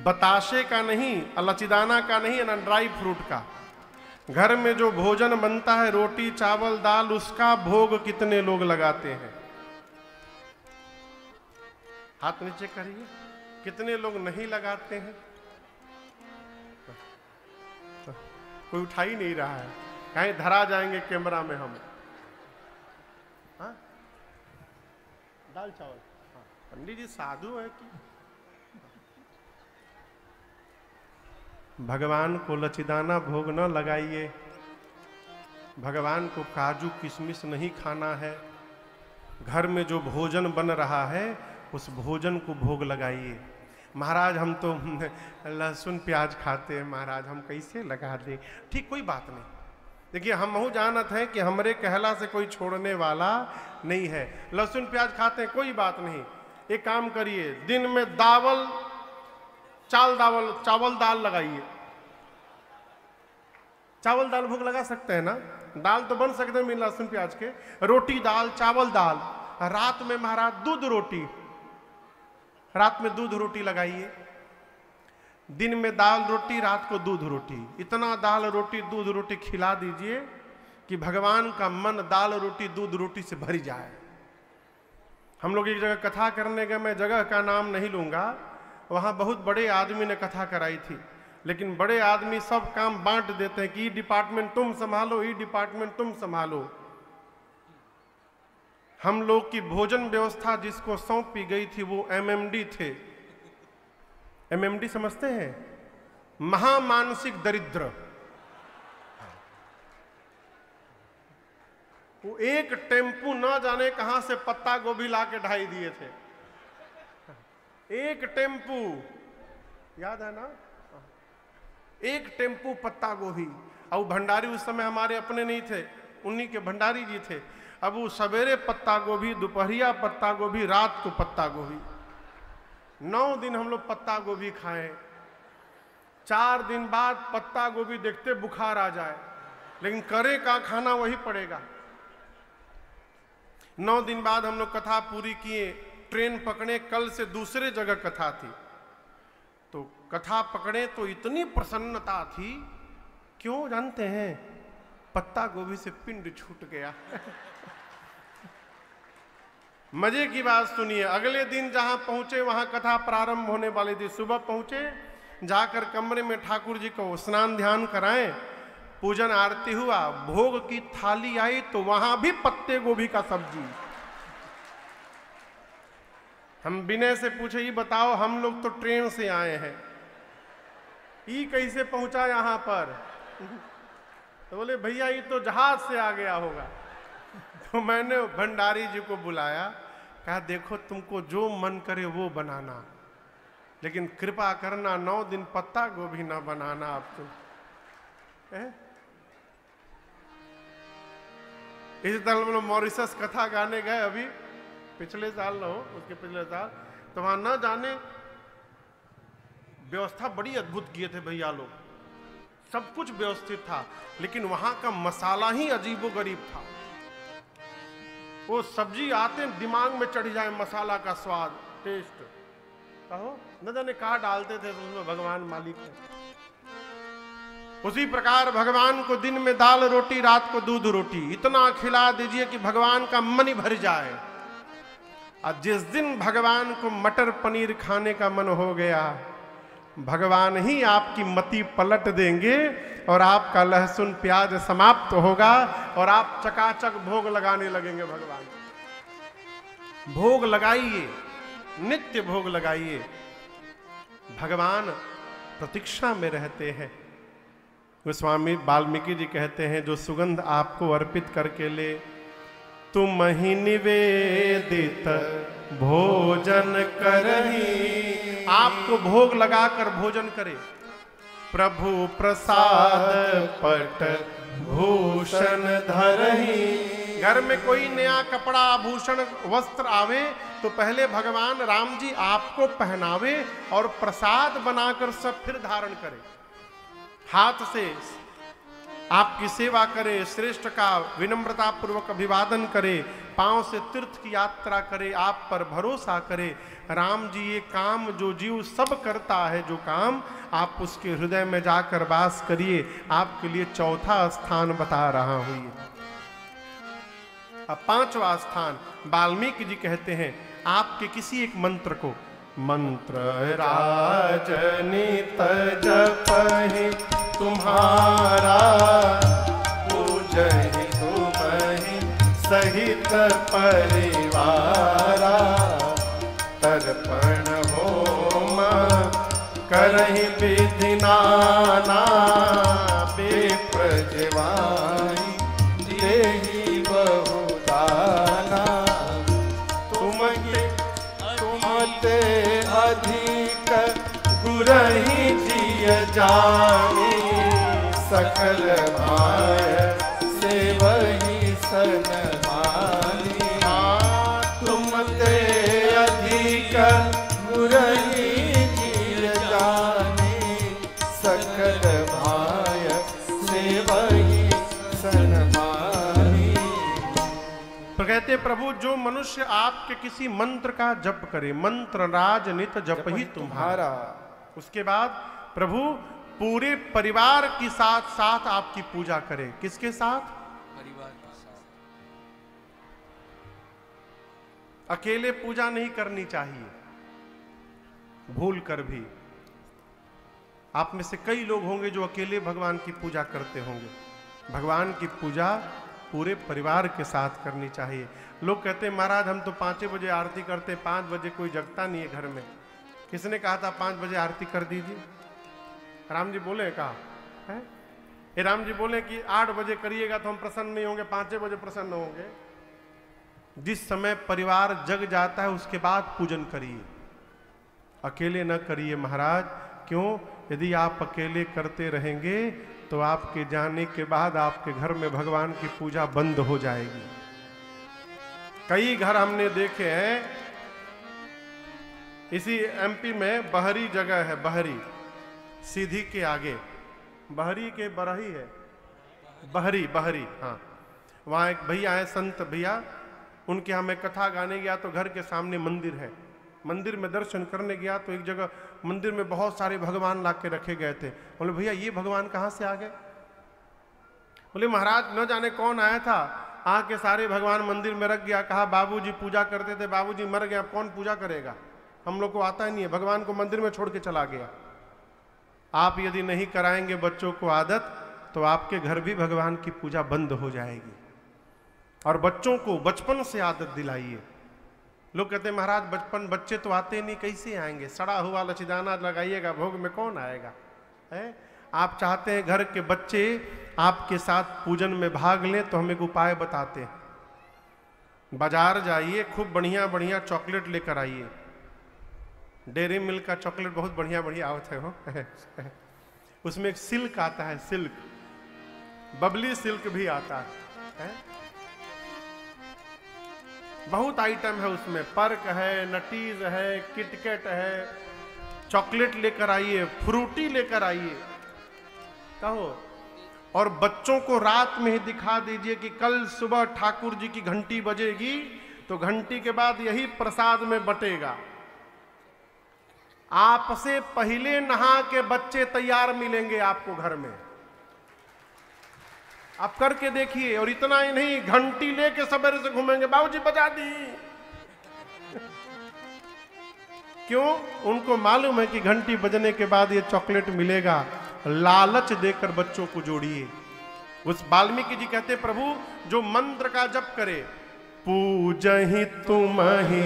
बताशे का नहीं, लचीदाना का नहीं, ना ड्राई फ्रूट का। घर में जो भोजन बनता है रोटी चावल दाल, उसका भोग कितने लोग लगाते हैं? हाथ नीचे करिए। कितने लोग नहीं लगाते हैं? कोई उठा ही नहीं रहा है। कहीं धरा जाएंगे कैमरा में हम। हाँ? दाल चावल। हाँ। पंडित जी साधु है कि? भगवान को लचीदाना भोग न लगाइए। भगवान को काजू किशमिश नहीं खाना है। घर में जो भोजन बन रहा है उस भोजन को भोग लगाइए। महाराज हम तो लहसुन प्याज खाते हैं, महाराज हम कैसे लगा दें? ठीक, कोई बात नहीं। देखिए हम जानत हैं कि हमरे कहला से कोई छोड़ने वाला नहीं है। लहसुन प्याज खाते हैं, कोई बात नहीं। एक काम करिए, दिन में चावल दाल लगाइए। चावल दाल भोग लगा सकते हैं ना? दाल तो बन सकते हैं बिना लहसुन प्याज के। रोटी दाल चावल दाल। रात में महाराज दूध रोटी, रात में दूध रोटी लगाइए। दिन में दाल रोटी, रात को दूध रोटी। इतना दाल रोटी दूध रोटी खिला दीजिए कि भगवान का मन दाल रोटी दूध रोटी से भर जाए। हम लोग एक जगह कथा करने गए, मैं जगह का नाम नहीं लूंगा। वहां बहुत बड़े आदमी ने कथा कराई थी, लेकिन बड़े आदमी सब काम बांट देते हैं कि ये डिपार्टमेंट तुम संभालो, ये डिपार्टमेंट तुम संभालो। हम लोग की भोजन व्यवस्था जिसको सौंपी गई थी वो एमएमडी थे। एमएमडी समझते हैं? महामानसिक दरिद्र। वो एक टेम्पू न जाने कहां से पत्ता गोभी ला के ढाई दिए थे। एक टेम्पू, याद है ना? एक टेम्पू पत्ता गोभी। और भंडारी उस समय हमारे अपने नहीं थे, उन्हीं के भंडारी जी थे। अब वो सवेरे पत्ता गोभी, दोपहरिया पत्ता गोभी, रात को पत्ता गोभी। 9 दिन हम लोग पत्ता गोभी खाए। 4 दिन बाद पत्ता गोभी देखते बुखार आ जाए, लेकिन करे का खाना वही पड़ेगा। 9 दिन बाद हम लोग कथा पूरी किए, ट्रेन पकड़े। कल से दूसरे जगह कथा थी, तो कथा पकड़े तो इतनी प्रसन्नता थी। क्यों जानते हैं? पत्ता गोभी से पिंड छूट गया। मजे की बात सुनिए। अगले दिन जहां पहुंचे वहां कथा प्रारंभ होने वाली थी। सुबह पहुंचे, जाकर कमरे में ठाकुर जी को स्नान ध्यान कराएं, पूजन आरती हुआ, भोग की थाली आई तो वहां भी पत्ते गोभी का सब्जी। हम विनय से पूछे, ये बताओ हम लोग तो ट्रेन से आए हैं, ये कैसे पहुंचा यहां पर? तो बोले भैया ये तो जहाज से आ गया होगा। तो मैंने भंडारी जी को बुलाया, कहा देखो तुमको जो मन करे वो बनाना, लेकिन कृपा करना 9 दिन पत्ता गोभी ना बनाना। आप तुम इसी तरह हम लोग मॉरिशस कथा गाने गए अभी पिछले साल ना हो उसके पिछले साल, तो वहां ना जाने व्यवस्था बड़ी अद्भुत किए थे भैया लोग, सब कुछ व्यवस्थित था, लेकिन वहां का मसाला ही अजीबोगरीब था। वो सब्जी आते दिमाग में चढ़ जाए मसाला का स्वाद, टेस्ट, कहो न जाने कहा डालते थे, तो उसमें भगवान मालिक है। उसी प्रकार भगवान को दिन में दाल रोटी, रात को दूध रोटी, इतना खिला दीजिए कि भगवान का मन ही भर जाए। और जिस दिन भगवान को मटर पनीर खाने का मन हो गया, भगवान ही आपकी मति पलट देंगे और आपका लहसुन प्याज समाप्त होगा और आप चकाचक भोग लगाने लगेंगे। भगवान भोग लगाइए, नित्य भोग लगाइए। भगवान प्रतीक्षा में रहते हैं। गोस्वामी वाल्मीकि जी कहते हैं, जो सुगंध आपको अर्पित करके ले, तुम ही निवेदित भोजन करही, आपको भोग लगाकर भोजन करे। प्रभु प्रसाद पट भूषण धरही, घर में कोई नया कपड़ा आभूषण वस्त्र आवे तो पहले भगवान राम जी आपको पहनावे और प्रसाद बनाकर सब फिर धारण करे। हाथ से आपकी सेवा करे, श्रेष्ठ का विनम्रता पूर्वक अभिवादन करे, पांव से तीर्थ की यात्रा करे, आप पर भरोसा करे। राम जी ये काम जो जीव सब करता है, जो काम आप उसके हृदय में जाकर वास करिए। आपके लिए चौथा स्थान बता रहा हूं। अब पांचवा स्थान वाल्मीकि जी कहते हैं, आपके किसी एक मंत्र को, मंत्र राजनित जपहि तुम्हारा, पूजहि तुम्हि सहित परिवारा, तर्पण होम करहि विधि नाना, विप्र जिवाहि देहि बहुदाना, तुमते अधिक गुरहि जिय जानी, सकल भाय सेवहि सनमानी, तुमते अधिक गुरहि जिय जानी, सकल भाय सेवहि सनमानी। तो कहते प्रभु, जो मनुष्य आपके किसी मंत्र का जप करे, मंत्र राज नित जप ही तुम्हारा, उसके बाद प्रभु पूरे परिवार के साथ साथ आपकी पूजा करे। किसके साथ? परिवार के साथ। अकेले पूजा नहीं करनी चाहिए, भूल कर भी। आप में से कई लोग होंगे जो अकेले भगवान की पूजा करते होंगे। भगवान की पूजा पूरे परिवार के साथ करनी चाहिए। लोग कहते हैं महाराज हम तो 5 बजे आरती करते, 5 बजे कोई जगता नहीं है घर में। किसने कहा था 5 बजे आरती कर दीजिए? राम जी बोले, कहा है? ये राम जी बोले कि 8 बजे करिएगा तो हम प्रसन्न नहीं होंगे, 5 बजे प्रसन्न होंगे। जिस समय परिवार जग जाता है उसके बाद पूजन करिए, अकेले न करिए महाराज। क्यों? यदि आप अकेले करते रहेंगे तो आपके जाने के बाद आपके घर में भगवान की पूजा बंद हो जाएगी। कई घर हमने देखे हैं, इसी एमपी में बहरी जगह है, बहरी सीधी के आगे, बहरी के बरही है, बहरी बहरी, हाँ। वहाँ एक भैया है, संत भैया, उनके यहाँ मैं कथा गाने गया तो घर के सामने मंदिर है। मंदिर में दर्शन करने गया तो एक जगह मंदिर में बहुत सारे भगवान ला के रखे गए थे। बोले भैया ये भगवान कहाँ से आ गए? बोले महाराज न जाने कौन आया था, आके सारे भगवान मंदिर में रख गया। कहा बाबूजी पूजा करते थे, बाबूजी मर गया, कौन पूजा करेगा, हम लोग को आता ही नहीं है। भगवान को मंदिर में छोड़ के चला गया। आप यदि नहीं कराएंगे बच्चों को आदत, तो आपके घर भी भगवान की पूजा बंद हो जाएगी। और बच्चों को बचपन से आदत दिलाइए। लोग कहते हैं महाराज बचपन बच्चे तो आते नहीं, कैसे आएंगे? सड़ा हुआ लचीदाना लगाइएगा भोग में, कौन आएगा? है? आप चाहते हैं घर के बच्चे आपके साथ पूजन में भाग लें, तो हम एक उपाय बताते हैं। बाजार जाइए, खूब बढ़िया बढ़िया चॉकलेट लेकर आइए। डेयरी मिल्क का चॉकलेट बहुत बढ़िया बढ़िया आवत है हो। उसमें एक सिल्क आता है, सिल्क, बबली सिल्क भी आता है। बहुत आइटम है उसमें, पर्क है, नटीज है, किटकैट है, चॉकलेट लेकर आइए, फ्रूटी लेकर आइए, कहो। और बच्चों को रात में ही दिखा दीजिए कि कल सुबह ठाकुर जी की घंटी बजेगी तो घंटी के बाद यही प्रसाद में बटेगा। आपसे पहले नहा के बच्चे तैयार मिलेंगे आपको घर में, आप करके देखिए। और इतना ही नहीं, घंटी लेके सवेरे से घूमेंगे, बाबूजी बजा दी। क्यों? उनको मालूम है कि घंटी बजने के बाद ये चॉकलेट मिलेगा। लालच देकर बच्चों को जोड़िए। उस वाल्मीकि जी कहते, प्रभु जो मंत्र का जप करे, पूजहि तुम ही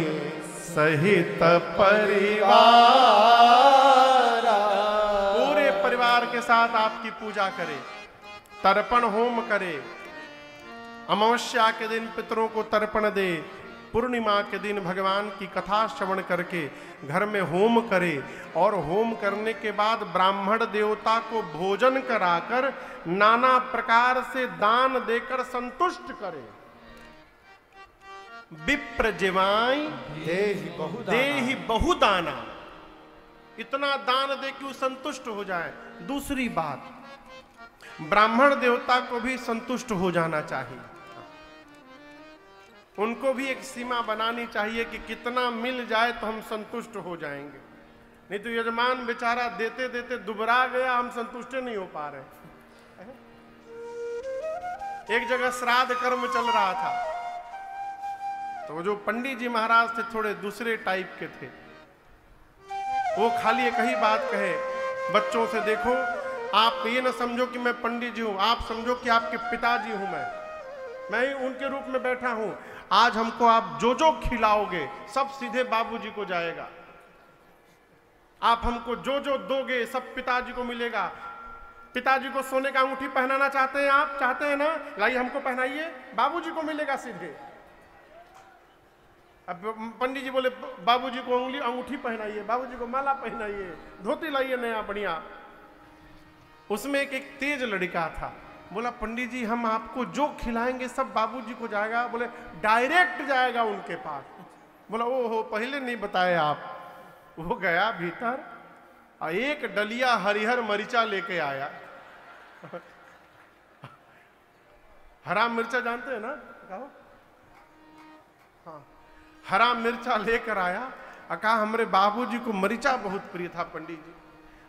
सहित परिवार, पूरे परिवार के साथ आपकी पूजा करे, तर्पण होम करे, अमावस्या के दिन पितरों को तर्पण दे, पूर्णिमा के दिन भगवान की कथा श्रवण करके घर में होम करे, और होम करने के बाद ब्राह्मण देवता को भोजन कराकर नाना प्रकार से दान देकर संतुष्ट करे। विप्र जिवाई देहि बहुदाना, इतना दान दे कि वो संतुष्ट हो जाए। दूसरी बात, ब्राह्मण देवता को भी संतुष्ट हो जाना चाहिए, उनको भी एक सीमा बनानी चाहिए कि कितना मिल जाए तो हम संतुष्ट हो जाएंगे। नहीं तो यजमान बेचारा देते देते दुबरा गया, हम संतुष्ट नहीं हो पा रहे। एक जगह श्राद्ध कर्म चल रहा था, तो जो पंडित जी महाराज थे थोड़े दूसरे टाइप के थे। वो खाली एक ही बात कहे बच्चों से, देखो आप ये ना समझो कि मैं पंडित जी हूं, आप समझो कि आपके पिताजी हूं, मैं उनके रूप में बैठा हूं। आज हमको आप जो जो खिलाओगे सब सीधे बाबूजी को जाएगा, आप हमको जो जो दोगे सब पिताजी को मिलेगा। पिताजी को सोने का अंगूठी पहनाना चाहते हैं आप, चाहते हैं ना, लाइए हमको पहनाइए, बाबूजी को मिलेगा सीधे। अब पंडित जी बोले बाबूजी को अंगूठी पहनाइए, बाबूजी को माला पहनाइए, धोती लाइए नया बढ़िया। उसमें एक तेज लड़का था, बोला पंडित जी हम आपको जो खिलाएंगे सब बाबूजी को जाएगा। बोले डायरेक्ट जाएगा उनके पास। बोला ओहो पहले नहीं बताए आप। वो गया भीतर और एक डलिया हरिहर मरीचा लेके आया। हरा मिर्चा जानते हैं ना, कहो हाँ, हरा मिर्चा लेकर आया। कहा हमारे बाबूजी को मरीचा बहुत प्रिय था पंडित जी,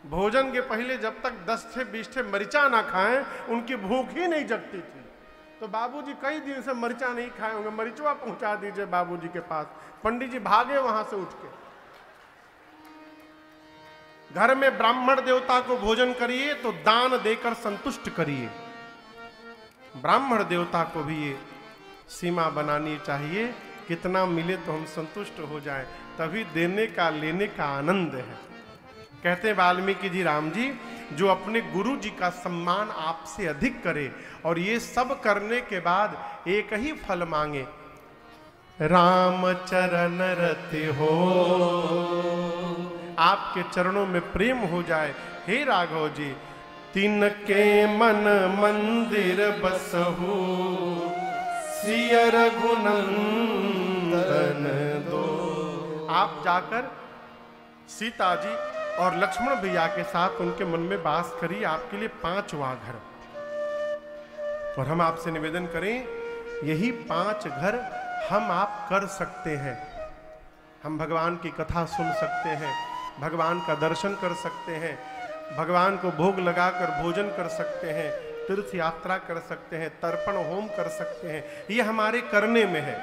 भोजन के पहले जब तक 10 से 20 ठे मरीचा ना खाएं उनकी भूख ही नहीं जगती थी। तो बाबूजी कई दिन से मरीचा नहीं खाए होंगे, मरीचवा पहुंचा दीजिए बाबूजी के पास। पंडित जी भागे वहां से उठ के। घर में ब्राह्मण देवता को भोजन करिए तो दान देकर संतुष्ट करिए। ब्राह्मण देवता को भी ये सीमा बनानी चाहिए, कितना मिले तो हम संतुष्ट हो जाएं, तभी देने का लेने का आनंद है। कहते वाल्मीकि जी, राम जी जो अपने गुरु जी का सम्मान आपसे अधिक करे और ये सब करने के बाद एक ही फल मांगे, राम चरण रति हो, आपके चरणों में प्रेम हो जाए। हे राघव जी, तिनके मन मंदिर बसहु, सिय रघुनंदन दो। आप जाकर सीता जी और लक्ष्मण भैया के साथ उनके मन में वास करिए, आपके लिए 5वां घर। और हम आपसे निवेदन करें, यही 5 घर हम आप कर सकते हैं। हम भगवान की कथा सुन सकते हैं, भगवान का दर्शन कर सकते हैं, भगवान को भोग लगाकर भोजन कर सकते हैं, तीर्थ यात्रा कर सकते हैं, तर्पण होम कर सकते हैं। ये हमारे करने में है।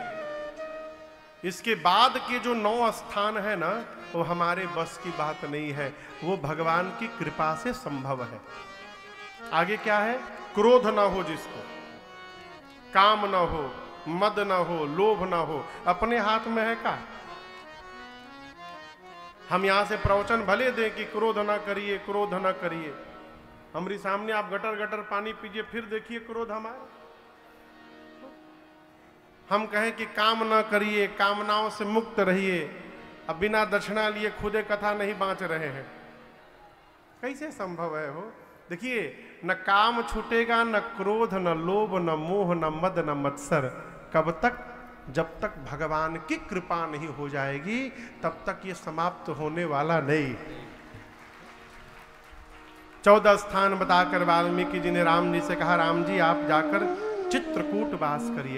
इसके बाद के जो 9 स्थान है ना, वो हमारे बस की बात नहीं है, वो भगवान की कृपा से संभव है। आगे क्या है? क्रोध ना हो जिसको, काम ना हो, मद ना हो, लोभ ना हो, अपने हाथ में है का? हम यहां से प्रवचन भले दें कि क्रोध ना करिए, क्रोध ना करिए, हमारे सामने आप गटर गटर पानी पीजिए, फिर देखिए क्रोध हमारा। हम कहें कि काम ना करिए, कामनाओं से मुक्त रहिए, अब बिना दक्षिणा लिए खुदे कथा नहीं बांच रहे हैं, कैसे संभव है? हो देखिए, न काम छूटेगा, न क्रोध, न लोभ, न मोह, न मद, न मत्सर। कब तक? जब तक भगवान की कृपा नहीं हो जाएगी तब तक ये समाप्त होने वाला नहीं। 14 स्थान बताकर वाल्मीकि जी ने राम जी से कहा, राम जी आप जाकर चित्रकूट वास करिए।